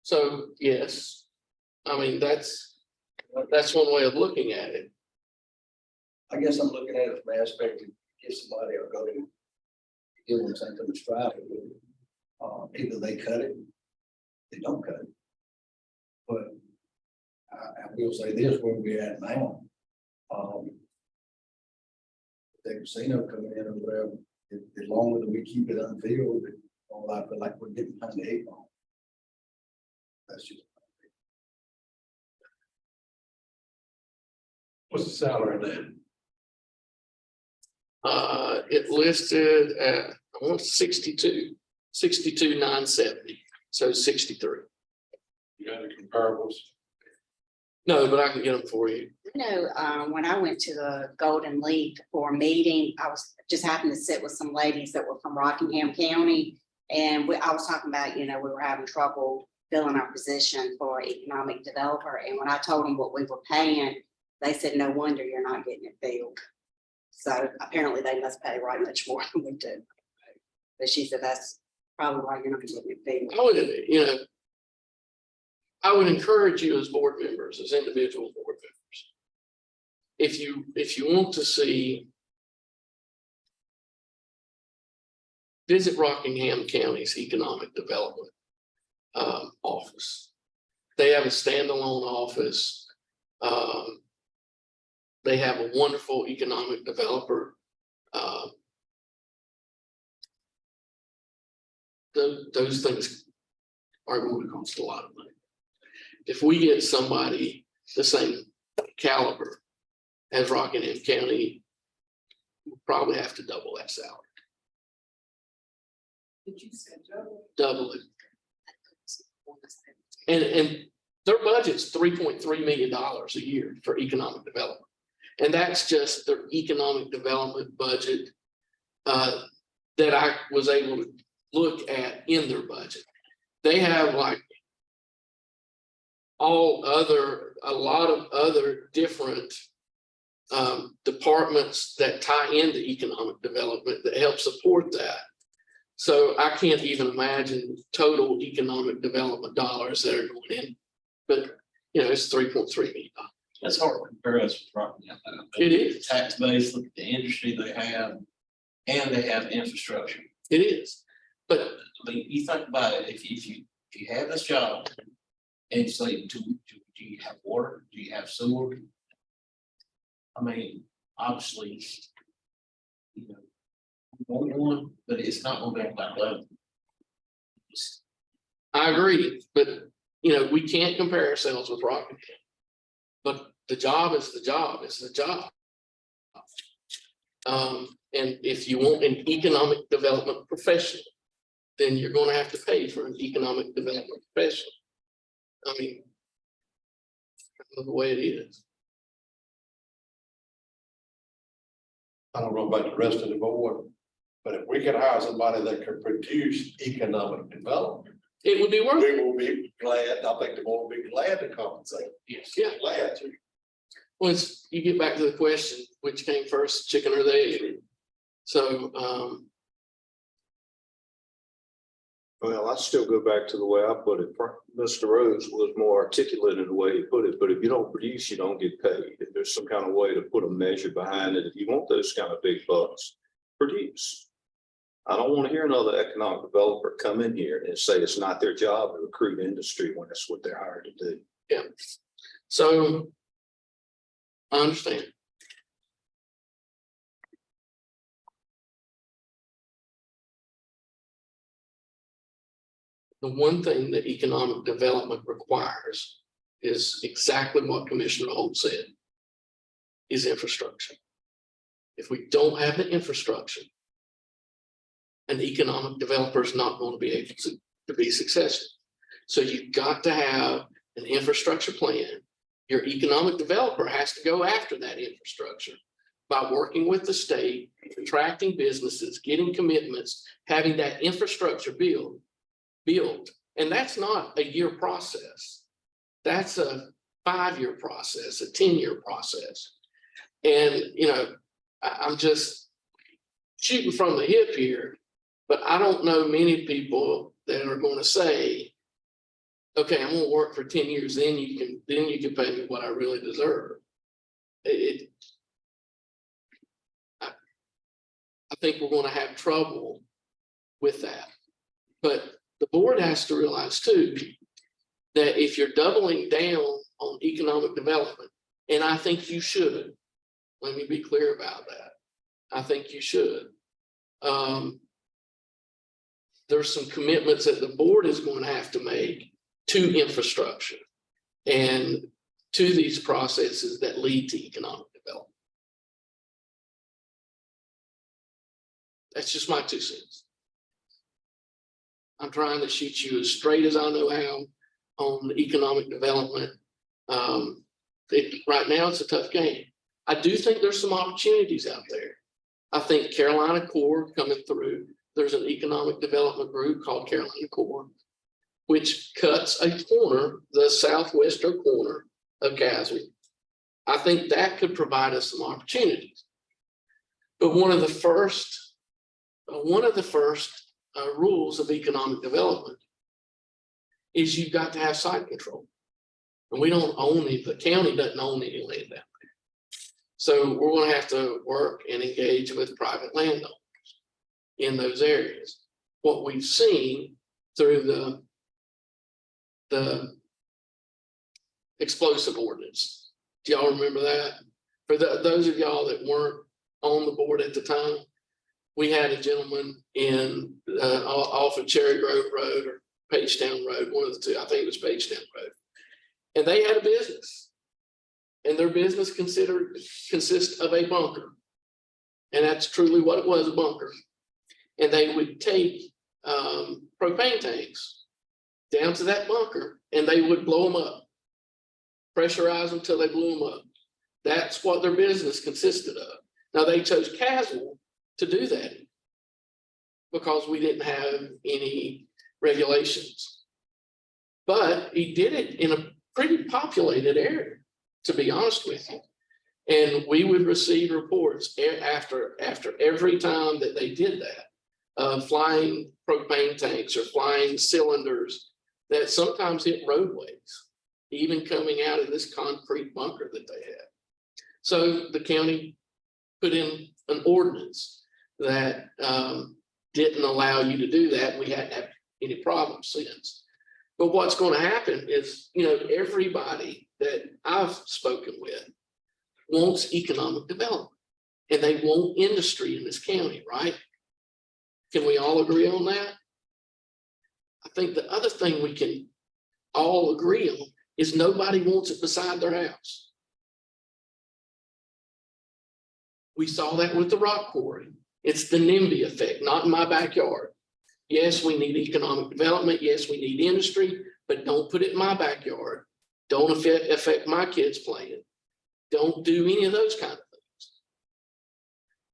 So yes, I mean, that's one way of looking at it. I guess I'm looking at it from the aspect of give somebody a go, give them something to strive with. Either they cut it, they don't cut it. But I will say this, where we're at now. The casino coming in or whatever, as long as we keep it unfilled, all I feel like we're getting behind the 8 ball. That's just. What's the salary then? It listed at, I want 62,970, so 63. You got any comparables? No, but I can get them for you. When I went to the Golden Leaf for a meeting, I was just happened to sit with some ladies that were from Rockingham County. And I was talking about, we were having trouble filling our position for economic developer. And when I told them what we were paying, they said, no wonder you're not getting it filled. So apparently they must pay right much more than we do. But she said, that's probably why you're not getting it filled. I would encourage you as board members, as individual board members. If you want to see, visit Rockingham County's Economic Development Office. They have a standalone office. They have a wonderful economic developer. Those things are going to cost a lot of money. If we get somebody the same caliber as Rockingham County, we'll probably have to double that salary. Did you say double? Double it. And their budget's $3.3 million a year for economic development. And that's just their economic development budget that I was able to look at in their budget. They have like a lot of other different departments that tie into economic development that help support that. So I can't even imagine total economic development dollars that are going in, but it's $3.3 million. It's hard to compare us with Rocky Mountain. It is. Tax base, look at the industry they have, and they have infrastructure. It is. But I mean, you think about it, if you have this job and you say, do you have water? Do you have sewer? I mean, obviously, you know, one, but it's not gonna be on that level. I agree, but you know, we can't compare ourselves with Rockingham. But the job is the job, it's the job. And if you want an economic development professional, then you're gonna have to pay for an economic development professional. I mean, that's the way it is. I don't know about the rest of the board, but if we could hire somebody that could produce economic development, It would be worth it. we will be glad, I think the board will be glad to compensate. Yes, yeah. Glad to. Once you get back to the question, which came first, chicken or the egg? So, Well, I still go back to the way I put it. Mr. Rose was more articulate in the way he put it, but if you don't produce, you don't get paid. If there's some kind of way to put a measure behind it, if you want those kind of big bucks, produce. I don't want to hear another economic developer come in here and say it's not their job to recruit industry when that's what they're hired to do. yeah. So I understand. The one thing that economic development requires is exactly what Commissioner Holt said, is infrastructure. If we don't have the infrastructure, an economic developer is not going to be able to be successful. So you've got to have an infrastructure plan. Your economic developer has to go after that infrastructure by working with the state, attracting businesses, getting commitments, having that infrastructure built. And that's not a year process. That's a 5-year process, a 10-year process. And, you know, I'm just shooting from the hip here, but I don't know many people that are going to say, okay, I'm going to work for 10 years, then you can pay me what I really deserve. I think we're going to have trouble with that. But the board has to realize too, that if you're doubling down on economic development, and I think you should, let me be clear about that. I think you should. There's some commitments that the board is going to have to make to infrastructure and to these processes that lead to economic development. That's just my 2 cents. I'm trying to shoot you as straight as I know how on economic development. Right now, it's a tough game. I do think there's some opportunities out there. I think Carolina Core coming through. There's an economic development group called Carolina Core, which cuts a corner, the southwestern corner of Caswell. I think that could provide us some opportunities. But one of the first rules of economic development is you've got to have site control. And we don't own it, the county doesn't own any land out there. So we're going to have to work and engage with private landowners in those areas. What we've seen through the explosive ordinance. Do y'all remember that? For those of y'all that weren't on the board at the time, we had a gentleman in off of Cherry Grove Road or Pagetown Road, one of the two. I think it was Pagetown Road, and they had a business, and their business consists of a bunker, and that's truly what it was, a bunker. And they would take propane tanks down to that bunker, and they would blow them up, pressurize them till they blew them up. That's what their business consisted of. Now they chose Caswell to do that because we didn't have any regulations. But he did it in a pretty populated area, to be honest with you. And we would receive reports after every time that they did that, flying propane tanks or flying cylinders that sometimes hit roadways. even coming out of this concrete bunker that they have. So the county put in an ordinance that didn't allow you to do that. We hadn't had any problems since. But what's going to happen is, everybody that I've spoken with wants economic development, and they want industry in this county, right? Can we all agree on that? I think the other thing we can all agree on is nobody wants it beside their house. We saw that with the rock quarry. It's the NIMBY effect, not in my backyard. Yes, we need economic development. Yes, we need industry, but don't put it in my backyard. Don't affect my kids playing. Don't do any of those kind of things.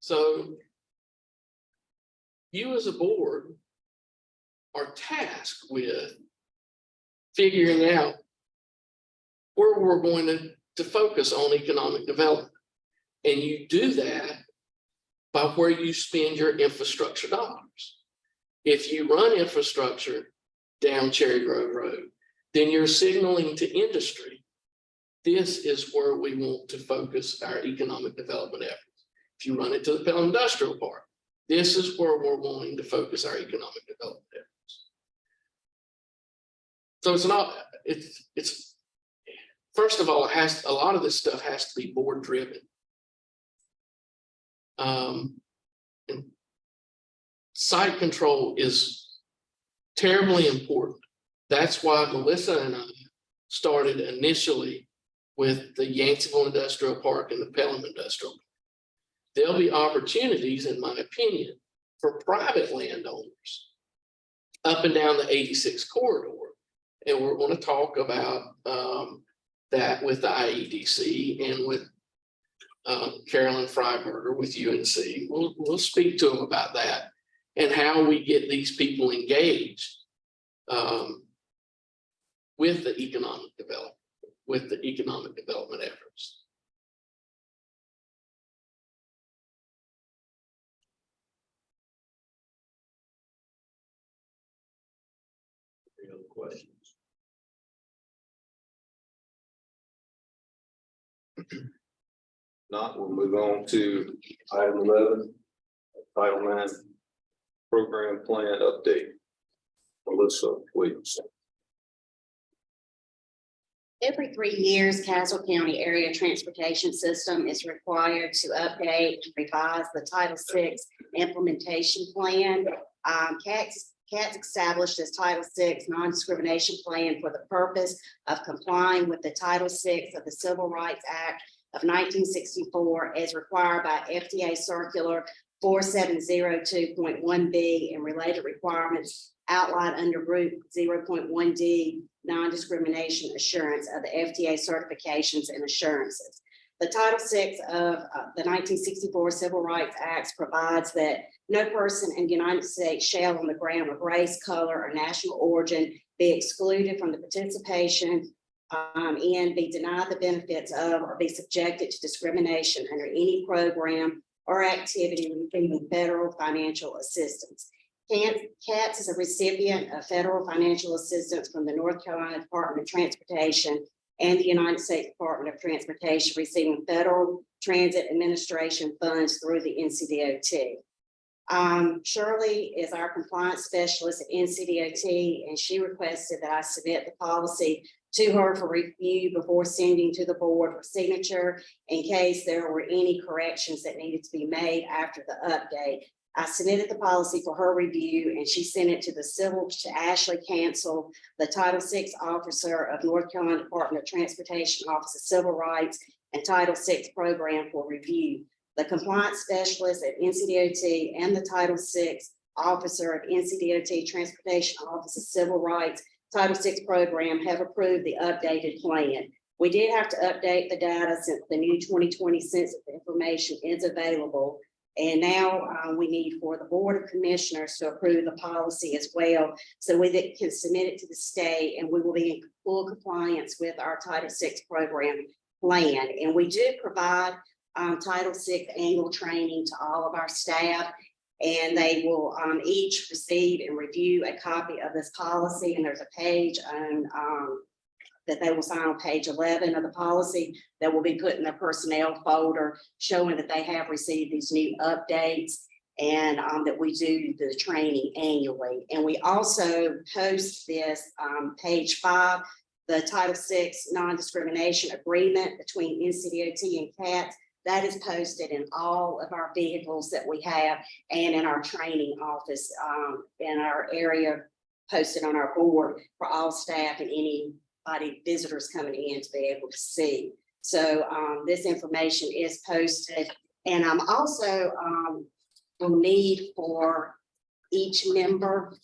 So you as a board are tasked with figuring out where we're going to focus on economic development. And you do that by where you spend your infrastructure dollars. If you run infrastructure down Cherry Grove Road, then you're signaling to industry, this is where we want to focus our economic development efforts. If you run it to the Pelham Industrial Park, this is where we're wanting to focus our economic development efforts. So it's first of all, a lot of this stuff has to be board driven. And site control is terribly important. That's why Melissa and I started initially with the Yanceyville Industrial Park and the Pelham Industrial Park. There'll be opportunities, in my opinion, for private landowners up and down the 86 corridor. And we're going to talk about that with the IEDC and with Carolyn Freiberger with UNC. We'll speak to them about that and how we get these people engaged with the economic development efforts. Any other questions? Not, we'll move on to item 11, Title IX program plan update. Melissa, please. Every 3 years, Castle County Area Transportation System is required to update and revise the Title VI implementation plan. CATS established this Title VI non-discrimination plan for the purpose of complying with the Title VI of the Civil Rights Act of 1964 as required by FDA Circular 4702.1B and related requirements outlined under Group 0.1D non-discrimination assurance of the FDA certifications and assurances. The Title VI of the 1964 Civil Rights Act provides that no person in the United States shall, on the ground of race, color, or national origin, be excluded from the participation and be denied the benefits of or be subjected to discrimination under any program or activity receiving federal financial assistance. CATS is a recipient of federal financial assistance from the North Carolina Department of Transportation and the United States Department of Transportation, receiving Federal Transit Administration funds through the NCDOT. Shirley is our compliance specialist at NCDOT, and she requested that I submit the policy to her for review before sending to the board for signature in case there were any corrections that needed to be made after the update. I submitted the policy for her review, and she sent it to Ashley Cancel, the Title VI officer of North Carolina Department of Transportation Office of Civil Rights and Title VI program for review. The compliance specialist at NCDOT and the Title VI officer of NCDOT Transportation Office of Civil Rights Title VI program have approved the updated plan. We did have to update the data since the new 2020 census information is available. And now we need for the Board of Commissioners to approve the policy as well, so we can submit it to the state, and we will be in full compliance with our Title VI program plan. And we do provide Title VI annual training to all of our staff, and they will each receive and review a copy of this policy. And there's a page on that they will sign on page 11 of the policy that will be put in the personnel folder, showing that they have received these new updates and that we do the training annually. And we also post this page 5, the Title VI non-discrimination agreement between NCDOT and CATS. That is posted in all of our vehicles that we have and in our training office in our area, posted on our board for all staff and anybody, visitors coming in to be able to see. So this information is posted, and I'm also will need for each member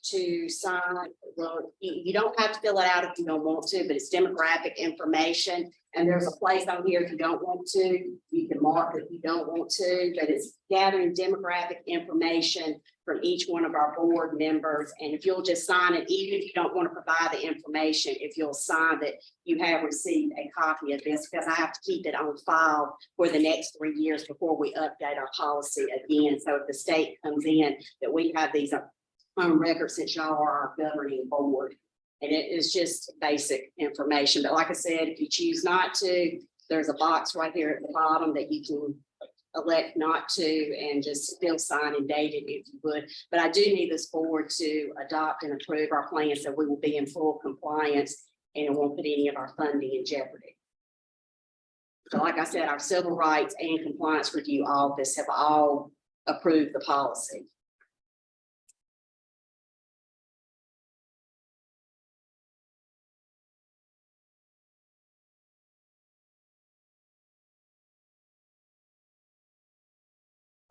to sign. Well, you don't have to fill it out if you don't want to, but it's demographic information. And there's a place on here if you don't want to, you can mark if you don't want to, but it's gathering demographic information from each one of our board members. And if you'll just sign it, even if you don't want to provide the information, if you'll sign that you have received a copy of this, because I have to keep it on file for the next 3 years before we update our policy again. So if the state comes in, that we have these on record since y'all are our governing board. And it is just basic information. But like I said, if you choose not to, there's a box right here at the bottom that you can elect not to, and just still sign and date it if you would. But I do need this board to adopt and approve our plan, so we will be in full compliance and it won't put any of our funding in jeopardy. So like I said, our Civil Rights and Compliance Review Office have all approved the policy.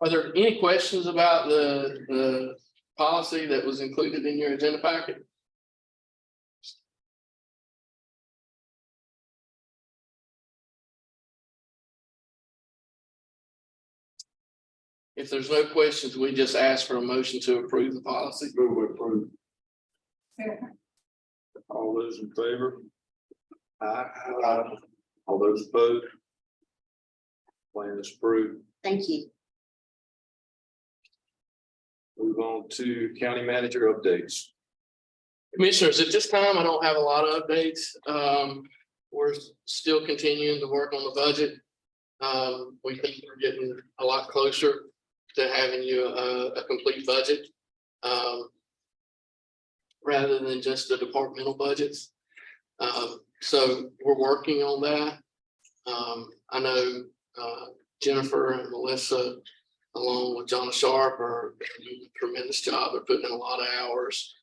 Are there any questions about the policy that was included in your agenda packet? If there's no questions, we just ask for a motion to approve the policy. Move approved. Second. All those in favor? Aye. All those opposed? Plan is approved. Thank you. Move on to county manager updates. Commissioners, at this time, I don't have a lot of updates. We're still continuing to work on the budget. We think we're getting a lot closer to having you a complete budget, rather than just the departmental budgets. So we're working on that. I know Jennifer and Melissa, along with John Sharp, are doing a tremendous job. They're putting in a lot of hours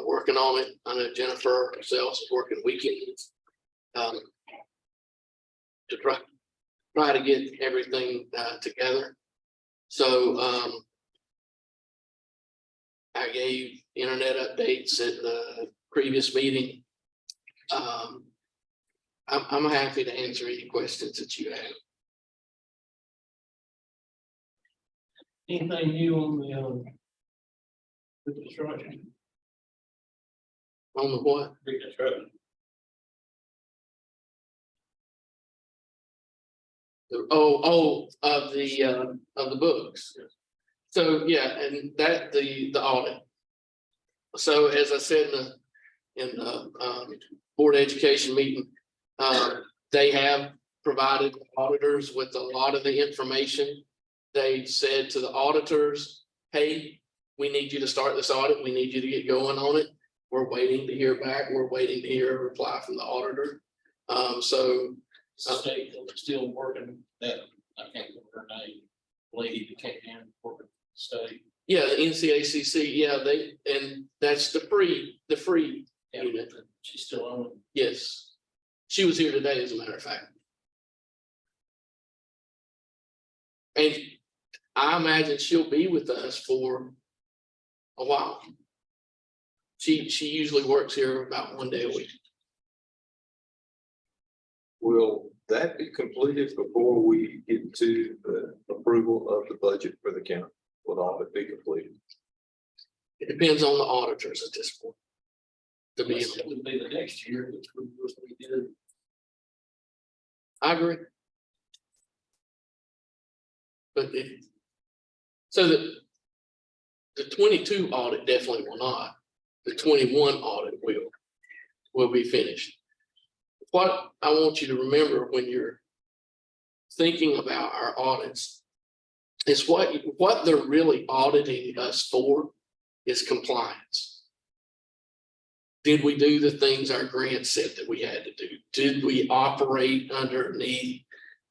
working on it. I know Jennifer herself is working weekends to try to get everything together. So I gave internet updates at the previous meeting. I'm happy to answer any questions that you have. Anything new on the construction? On the what? Reconstruction. Of the books. So yeah, and that the audit. So as I said in the board education meeting, they have provided auditors with a lot of the information. They said to the auditors, hey, we need you to start this audit. We need you to get going on it. We're waiting to hear back. We're waiting to hear a reply from the auditor. State still working that, I can't remember her name, lady that came in working state. Yeah, the NCACC, yeah, and that's the free unit. She's still on. Yes. She was here today, as a matter of fact. And I imagine she'll be with us for a while. She usually works here about 1 day a week. Will that be completed before we get to the approval of the budget for the county? Will all of it be completed? It depends on the auditors at this point. It would be the next year, which we did. I agree. But so the 22 audit definitely will not. The 21 audit will be finished. what I want you to remember when you're thinking about our audits is what they're really auditing us for is compliance. Did we do the things our grant said that we had to do? Did we operate underneath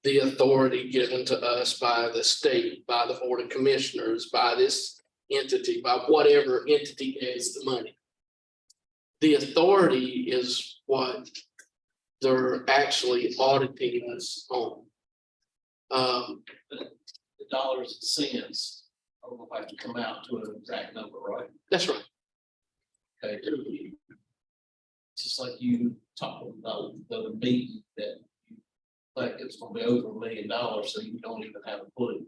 the authority given to us by the state, by the Board of Commissioners, by this entity, by whatever entity has the money? The authority is what they're actually auditing us on. The dollars and cents, I don't know if I have to come out to an exact number, right? That's right. Okay. Just like you talked about the meeting that you think it's gonna be over $1 million, so you don't even have a clue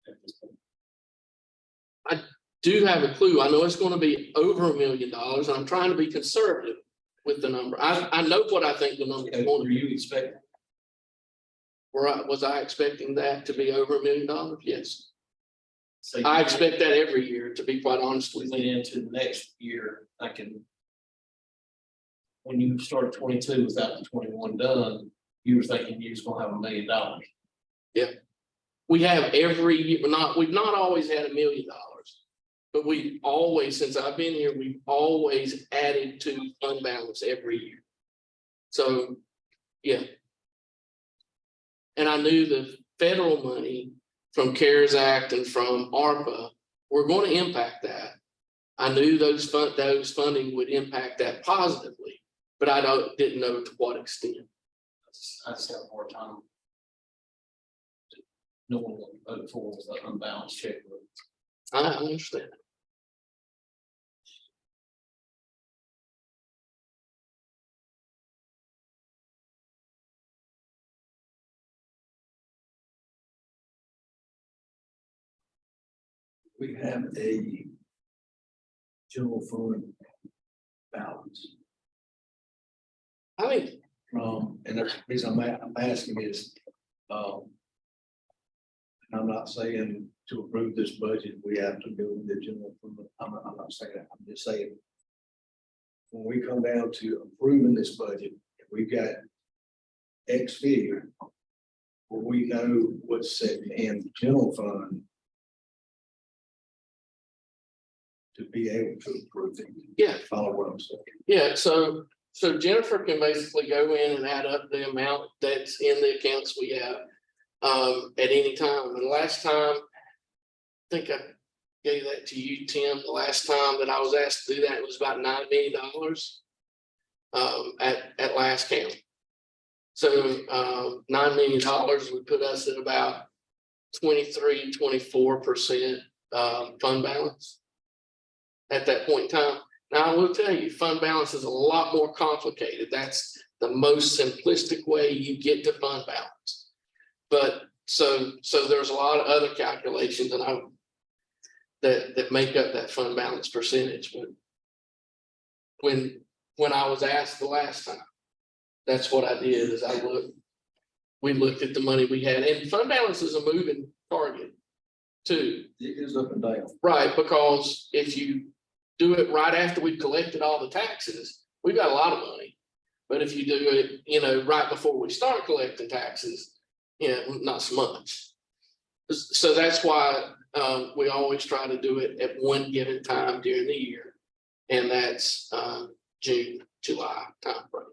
at this point. Do have a clue. I know it's going to be over $1 million, and I'm trying to be conservative with the number. I know what I think the number is going to Were be. you expecting? Was I expecting that to be over $1 million? Yes. So I expect that every year, to be quite honest with Leading you. into the next year, when you started 22 without the 21 done, you were thinking you was gonna have $1 million. We have every year, we've not always had $1 million, but we've always, since I've been here, we've always added to fund balance every year. So, yeah. And I knew the federal money from CARES Act and from ARPA were going to impact that. I knew those funding would impact that positively, but I didn't know to what extent. I just have more time. No one will vote for was the unbalanced checkbook. I understand. We have a general fund balance I think, and the reason I'm asking is, and I'm not saying to approve this budget, we have to go with the general fund. I'm not saying that. I'm just saying when we come down to approving this budget, if we've got X figure, where we know what's set in the general fund to be able to approve it. yeah, Follow what I'm saying. yeah. So Jennifer can basically go in and add up the amount that's in the accounts we have at any time. And last time, I think I gave that to you, Tim. The last time that I was asked to do that, it was about $9 million at last count. So $9 million would put us at about 23-24% fund balance at that point in time. Now, I will tell you, fund balance is a lot more complicated. That's the most simplistic way you get to fund balance. But so there's a lot of other calculations that make up that fund balance percentage. But when I was asked the last time, that's what I did is we looked at the money we had, and fund balance is a moving target too. It is up and down. Right, because if you do it right after we've collected all the taxes, we've got a lot of money. But if you do it, right before we start collecting taxes, not so much. So that's why we always try to do it at one given time during the year. And that's June, July timeframe.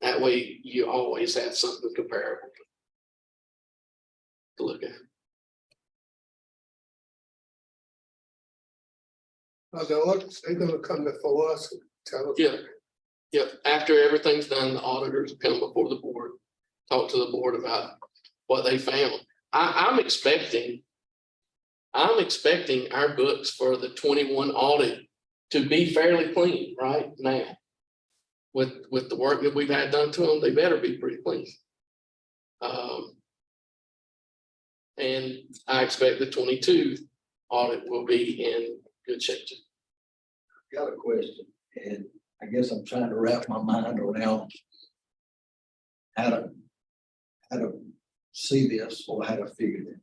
That way you always have something comparable to look at. They're gonna come before us and tell us. Yeah, after everything's done, the auditors come before the board, talk to the board about what they found. I'm expecting our books for the 21 audit to be fairly clean right now. With the work that we've had done to them, they better be pretty clean. And I expect the 22 audit will be in good shape. Got a question, and I guess I'm trying to wrap my mind around how to see this or how to figure it.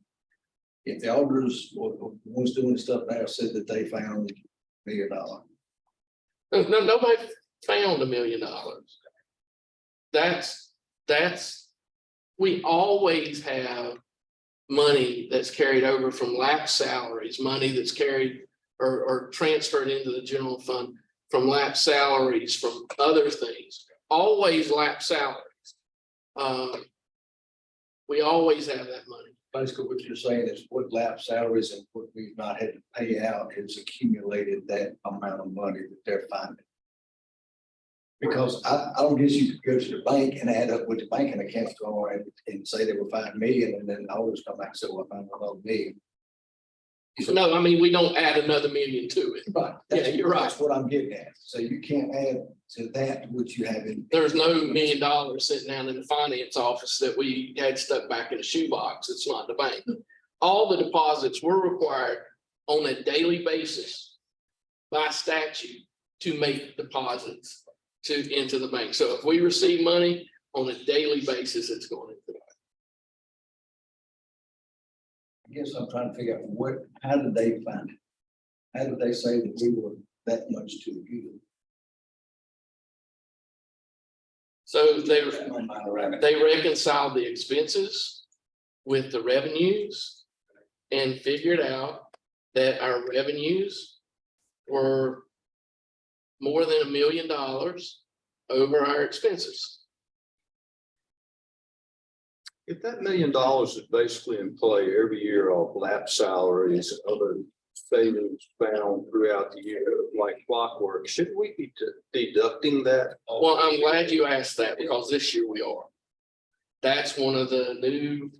If the auditors or the ones doing stuff now said that they found $1 million. No, nobody found $1 million. we always have money that's carried over from lapsed salaries, money that's carried or transferred into the general fund from lapsed salaries, from other things, always lapsed salaries. We always have that money. Basically, what you're saying is what lapsed salaries and what we've not had to pay out has accumulated that amount of money that they're finding. Because I don't guess you could go to the bank and add up what the banking accounts are and say they were 5 million, and then always come back and say, well, I found another million. No, I mean, we don't add another million to it. Right. Yeah, you're right. That's what I'm getting at. So you can't add to that what you have in. There's no $1 million sitting down in the finance office that we had stuck back in a shoebox. It's not the bank. All the deposits were required on a daily basis by statute to make deposits into the bank. So if we receive money on a daily basis, it's going into the bank. I guess I'm trying to figure out how did they find it? How did they say that we were that much too good? So they reconciled the expenses with the revenues and figured out that our revenues were more than $1 million over our expenses. If that $1 million is basically in play every year of lap salaries, other savings found throughout the year, like clockwork, should we be deducting that? Well, I'm glad you asked that, because this year we are. That's one of the new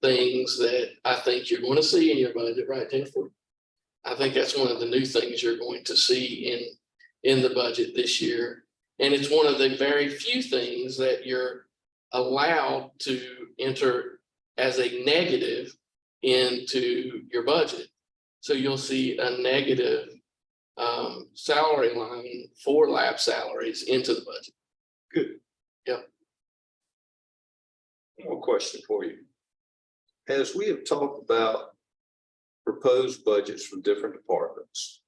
things that I think you're going to see in your budget, right, Jennifer? I think that's one of the new things you're going to see in the budget this year. And it's one of the very few things that you're allowed to enter as a negative into your budget. So you'll see a negative salary line for lab salaries into the budget. Good. Yep. One more question for you. As we have talked about proposed budgets from different departments,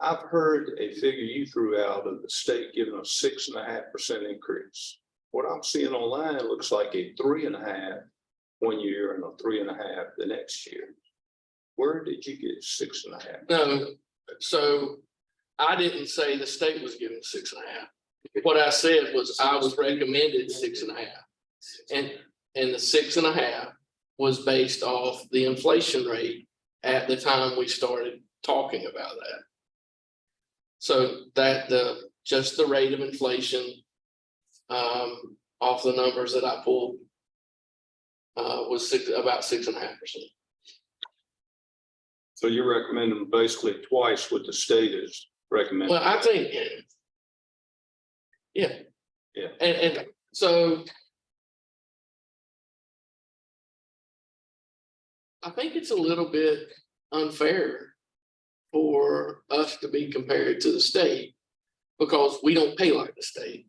I've heard a figure you threw out of the state giving a 6.5% increase. What I'm seeing online looks like a 3.5% one year and a 3.5% the next year. Where did you get 6.5%? No, so I didn't say the state was giving 6.5%. What I said was I was recommended 6.5%. And the 6.5% was based off the inflation rate at the time we started talking about that. So that just the rate of inflation off the numbers that I pulled was about 6.5%. So you're recommending basically twice what the state is recommending? Well, I think, yeah. Yeah. And so I think it's a little bit unfair for us to be compared to the state, because we don't pay like the state.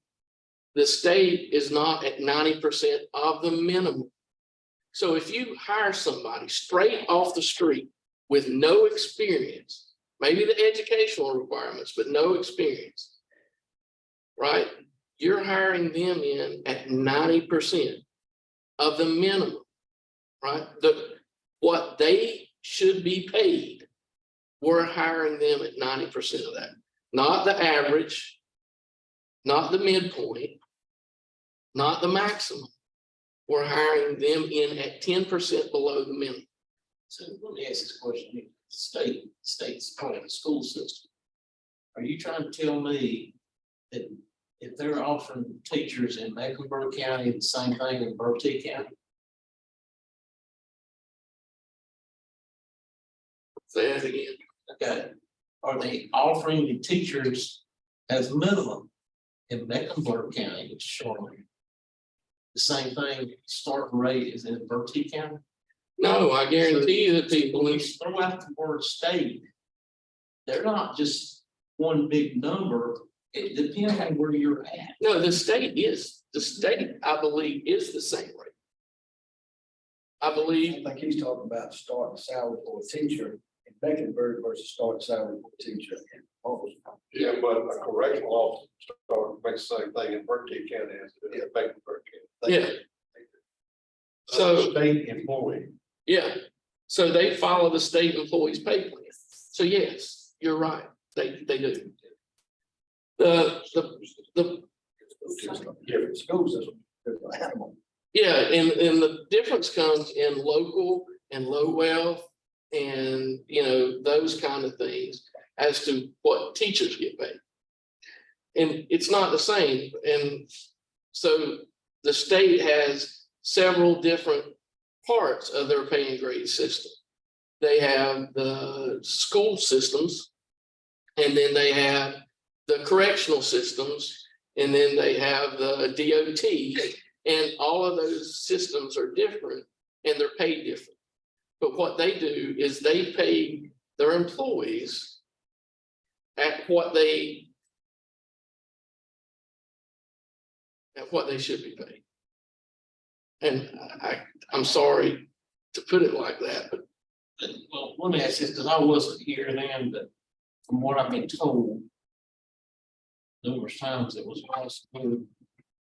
The state is not at 90% of the minimum. So if you hire somebody straight off the street with no experience, maybe the educational requirements, but no experience, right? You're hiring them in at 90% of the minimum, right? What they should be paid, we're hiring them at 90% of that. Not the average, not the midpoint, not the maximum. We're hiring them in at 10% below the minimum. So let me ask this question. State's part of the school system. Are you trying to tell me that if they're offering teachers in Mecklenburg County the same thing in Bertie County? Say that again. Okay. Are they offering the teachers as minimum in Mecklenburg County, which is showing the same thing, starting rate is in Bertie County? No, I guarantee you that people, When you throw out the word state, they're not just one big number. It depends on where you're at. no, the state, I believe, is the same rate. I believe, Like he's talking about starting salary for a teacher in Mecklenburg versus starting salary for a teacher in Yeah, but a correctional officer makes the same thing in Berkeley County as it is in Mecklenburg County. Yeah. So, State employee. yeah, so they follow the state employees pay plan. So yes, you're right, they do. The Different school system, different animal. yeah, and the difference comes in local and low wealth and, you know, those kind of things as to what teachers get paid. And it's not the same. And so the state has several different parts of their pay and grade system. They have the school systems, and then they have the correctional systems, and then they have the DOT, and all of those systems are different and they're paid different. But what they do is they pay their employees at what they should be paid. And I'm sorry to put it like that, but Well, let me ask this, because I wasn't here then, but from what I've been told, numerous times it was possibly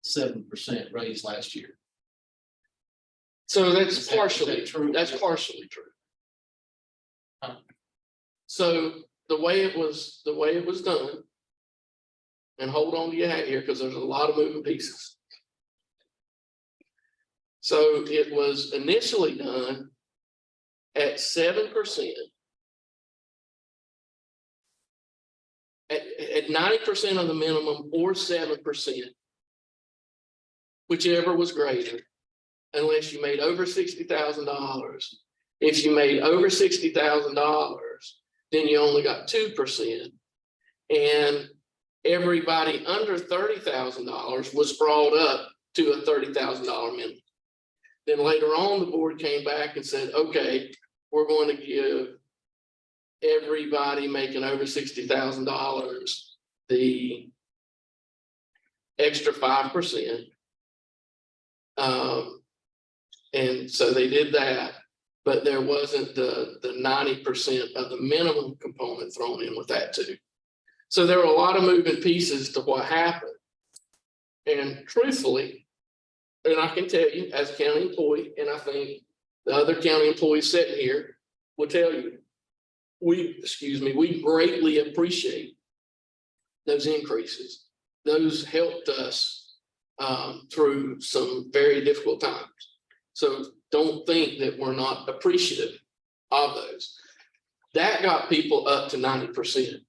7% raise last year. so that's Is that partially true? That's partially true. Huh. So the way it was done, and hold on to your hat here because there's a lot of moving pieces. So it was initially done at 7%. At 90% of the minimum or 7%, whichever was greater, unless you made over $60,000. If you made over $60,000, then you only got 2%. And everybody under $30,000 was brought up to a $30,000 minimum. Then later on, the board came back and said, okay, we're going to give everybody making over $60,000 the extra 5%. And so they did that, but there wasn't the 90% of the minimum component thrown in with that too. So there were a lot of moving pieces to what happened. And truthfully, and I can tell you as a county employee, and I think the other county employees sitting here will tell you, we greatly appreciate those increases. Those helped us through some very difficult times. So don't think that we're not appreciative of those. That got people up to 90%.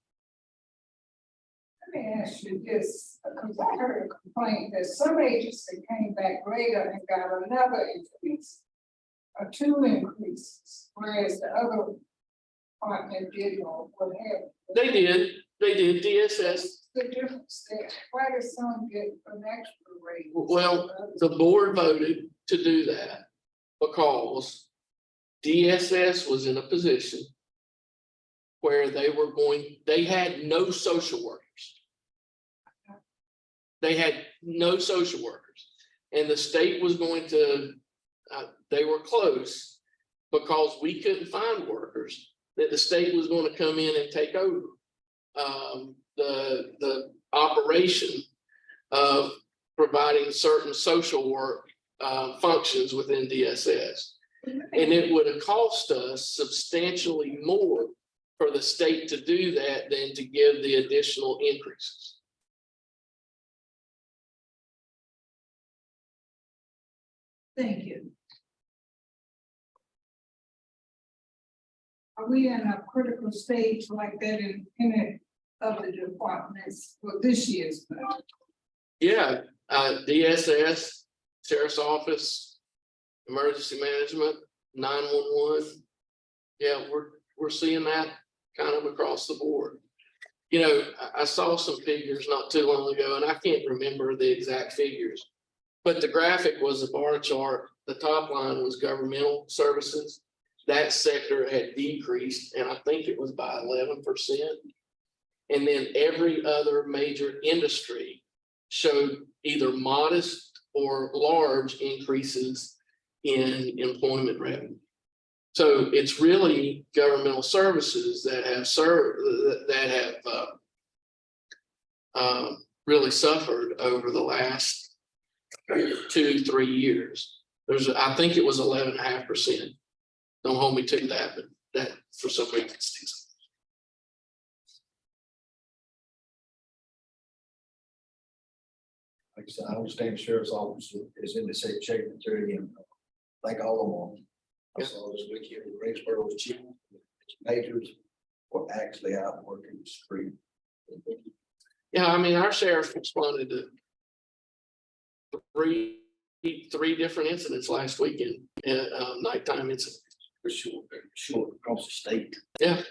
Let me ask you this, because I heard a complaint that some agency came back later and got another increase, or 2 increases, whereas the other department did or what have you. They did DSS. The difference there, why does some get an extra raise? Well, the board voted to do that because DSS was in a position where they had no social workers. They had no social workers, and the state was going to, they were close because we couldn't find workers, that the state was going to come in and take over the operation of providing certain social work functions within DSS. And it would have cost us substantially more for the state to do that than to give the additional increases. Thank you. Are we in a critical stage like that in any of the departments for this year's budget? Yeah, DSS, Sheriff's Office, Emergency Management, 911. Yeah, we're seeing that kind of across the board. You know, I saw some figures not too long ago, and I can't remember the exact figures, but the graphic was a bar chart. The top line was governmental services. That sector had decreased, and I think it was by 11%. And then every other major industry showed either modest or large increases in employment revenue. So it's really governmental services that have really suffered over the last 2-3 years. I think it was 11.5%. Don't hold me to that, but that for some reason sticks. Like I said, I understand the sheriff's office is in the same shape and they're in, like all of them. I saw this week here, Greensboro's chief, majors were actually out working the street. Yeah, I mean, our sheriff responded to three different incidents last weekend, nighttime incidents. For sure, across the state. Yeah,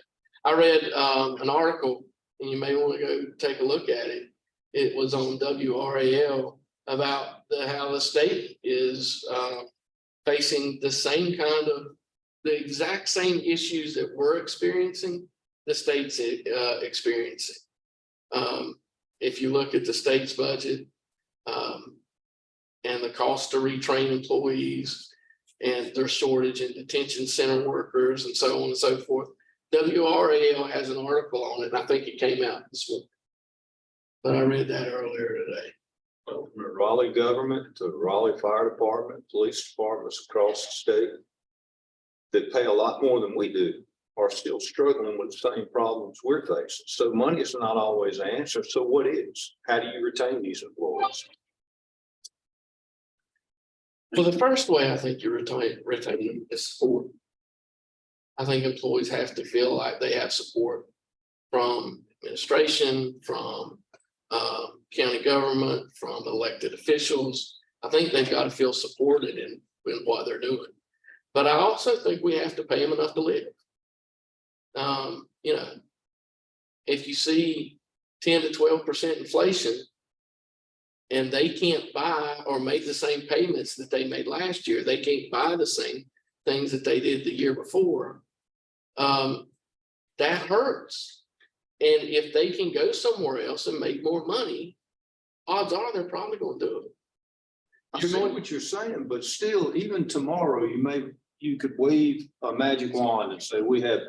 I read an article, and you may want to go take a look at it. It was on WRAL about how the state is facing the same kind of, the exact same issues that we're experiencing, the state's experiencing. If you look at the state's budget and the cost to retrain employees and their shortage in detention center workers and so on and so forth, WRAL has an article on it. And I think it came out this morning, but I read that earlier today. From the Raleigh government to the Raleigh Fire Department, police departments across the state that pay a lot more than we do are still struggling with the same problems we're facing. So money is not always the answer. So what is? How do you retain these employees? Well, the first way I think you retain them is support. I think employees have to feel like they have support from administration, from county government, from elected officials. I think they've got to feel supported in what they're doing. But I also think we have to pay them enough to live. You know, if you see 10 to 12% inflation and they can't buy or make the same payments that they made last year, they can't buy the same things that they did the year before, that hurts. And if they can go somewhere else and make more money, odds are they're probably going to do it. I see what you're saying, but still, even tomorrow, you could wave a magic wand and say, we have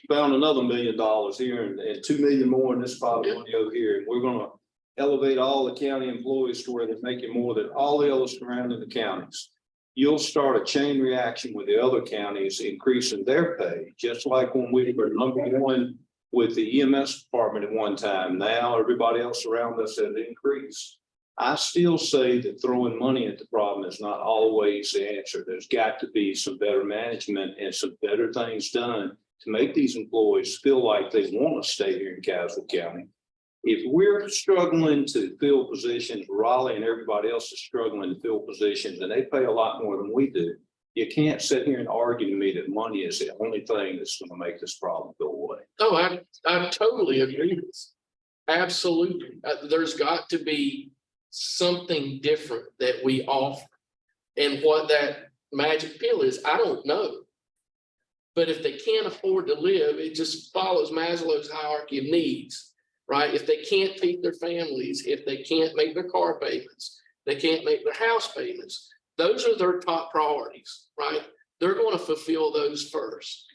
found another $1 million here and 2 million more in this pot of money over here. And we're going to elevate all the county employees to where they're making more than all the other surrounding the counties. You'll start a chain reaction with the other counties increasing their pay, just like when we were #1 with the EMS department at one time. Now everybody else around us has increased. I still say that throwing money at the problem is not always the answer. There's got to be some better management and some better things done to make these employees feel like they want to stay here in Caswell County. If we're struggling to fill positions, Raleigh and everybody else is struggling to fill positions, and they pay a lot more than we do, you can't sit here and argue to me that money is the only thing that's going to make this problem go away. Oh, I totally agree with this. Absolutely. There's got to be something different that we offer. And what that magic pill is, I don't know. But if they can't afford to live, it just follows Maslow's hierarchy of needs, right? If they can't feed their families, if they can't make their car payments, they can't make their house payments, those are their top priorities, right? They're going to fulfill those first.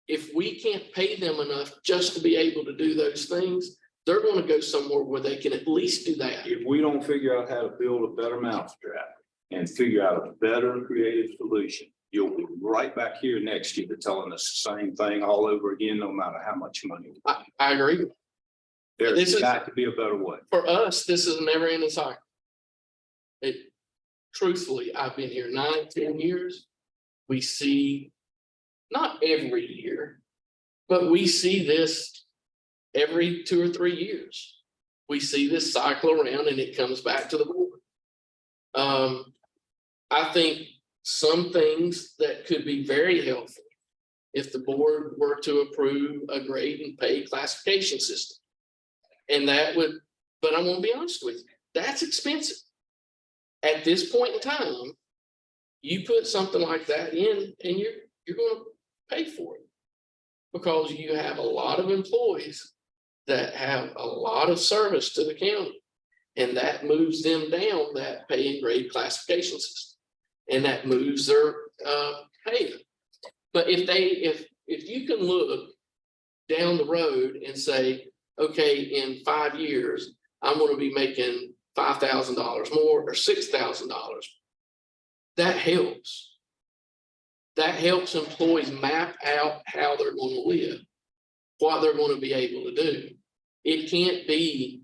If we can't pay them enough just to be able to do those things, they're going to go somewhere where they can at least do that. If we don't figure out how to build a better mousetrap and figure out a better creative solution, you'll be right back here next year telling us the same thing all over again, no matter how much money. I agree. There's got to be a better way. For us, this is a never-ending cycle. Truthfully, I've been here 9-10 years. We see, not every year, but we see this every 2 or 3 years. We see this cycle around and it comes back to the board. I think some things that could be very helpful if the board were to approve a grade and pay classification system. And that would, but I'm going to be honest with you, that's expensive. At this point in time, you put something like that in and you're going to pay for it because you have a lot of employees that have a lot of service to the county, and that moves them down that pay and grade classification system, and that moves their payment. But if you can look down the road and say, okay, in 5 years, I'm gonna be making $5,000 more or $6,000. That helps. That helps employees map out how they're gonna live, what they're gonna be able to do. It can't be,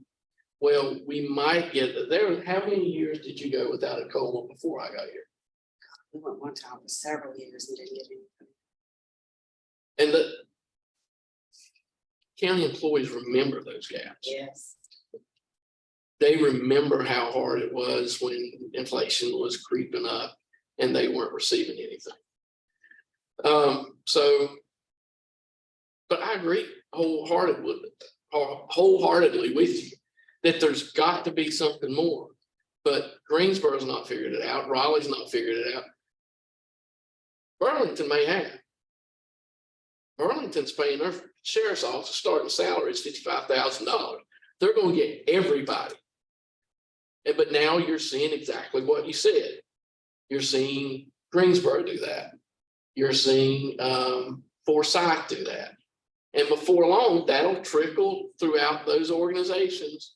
well, we might get there. How many years did you go without a COLA before I got here? We went one time for several years and didn't get anything. And the county employees remember those gaps. Yes. They remember how hard it was when inflation was creeping up and they weren't receiving anything. But I agree wholeheartedly with you that there's got to be something more. But Greensboro's not figured it out. Raleigh's not figured it out. Burlington may have. Burlington's paying their sheriff's office starting salary is $55,000. They're going to get everybody. But now you're seeing exactly what you said. You're seeing Greensboro do that. You're seeing Forsyth do that. And before long, that'll trickle throughout those organizations.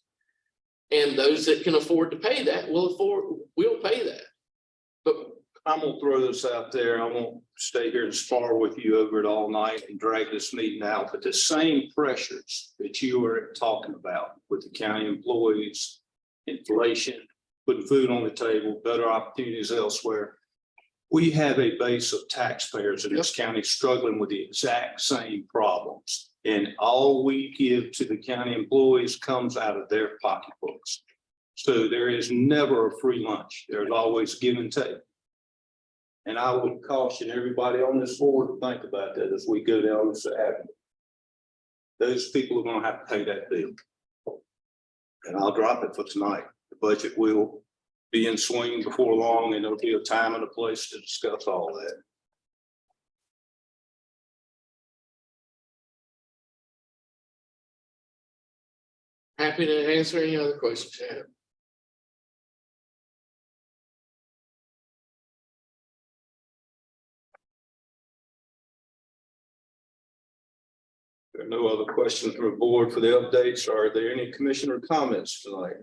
And those that can afford to pay that will pay that. But I'm gonna throw this out there. I won't stay here and spar with you over it all night and drag this meeting out, but the same pressures that you were talking about with the county employees, inflation, putting food on the table, better opportunities elsewhere. We have a base of taxpayers in this county struggling with the exact same problems. And all we give to the county employees comes out of their pocketbooks. So there is never a free lunch. There's always give and take. And I would caution everybody on this board to think about that as we go down this avenue. Those people are gonna have to pay that bill. And I'll drop it for tonight. The budget will be in swing before long, and there'll be a time and a place to discuss all that. happy to answer any other questions you have. There are no other questions from the board for the updates. Are there any commissioner comments tonight?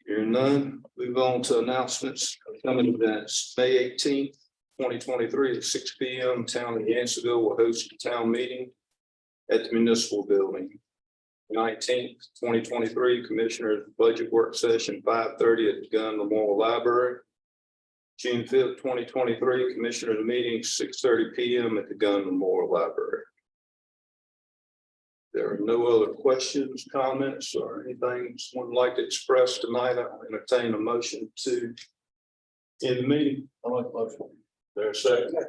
Hearing none, move on to announcements of coming events. May 18th, 2023 at 6 p.m. Town of Yanceyville will host a town meeting at the municipal building. 19th, 2023 Commissioner's Budget Work Session 5:30 at the Gun Memorial Library. June 5th, 2023 Commissioners Meeting 6:30 p.m. at the Gun Memorial Library. There are no other questions, comments, or anything someone would like to express tonight. I'll entertain a motion to end the meeting. I like motion. There's a second.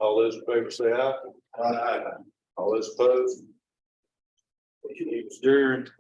All those in favor say aye. Aye. All those opposed. Meeting is adjourned.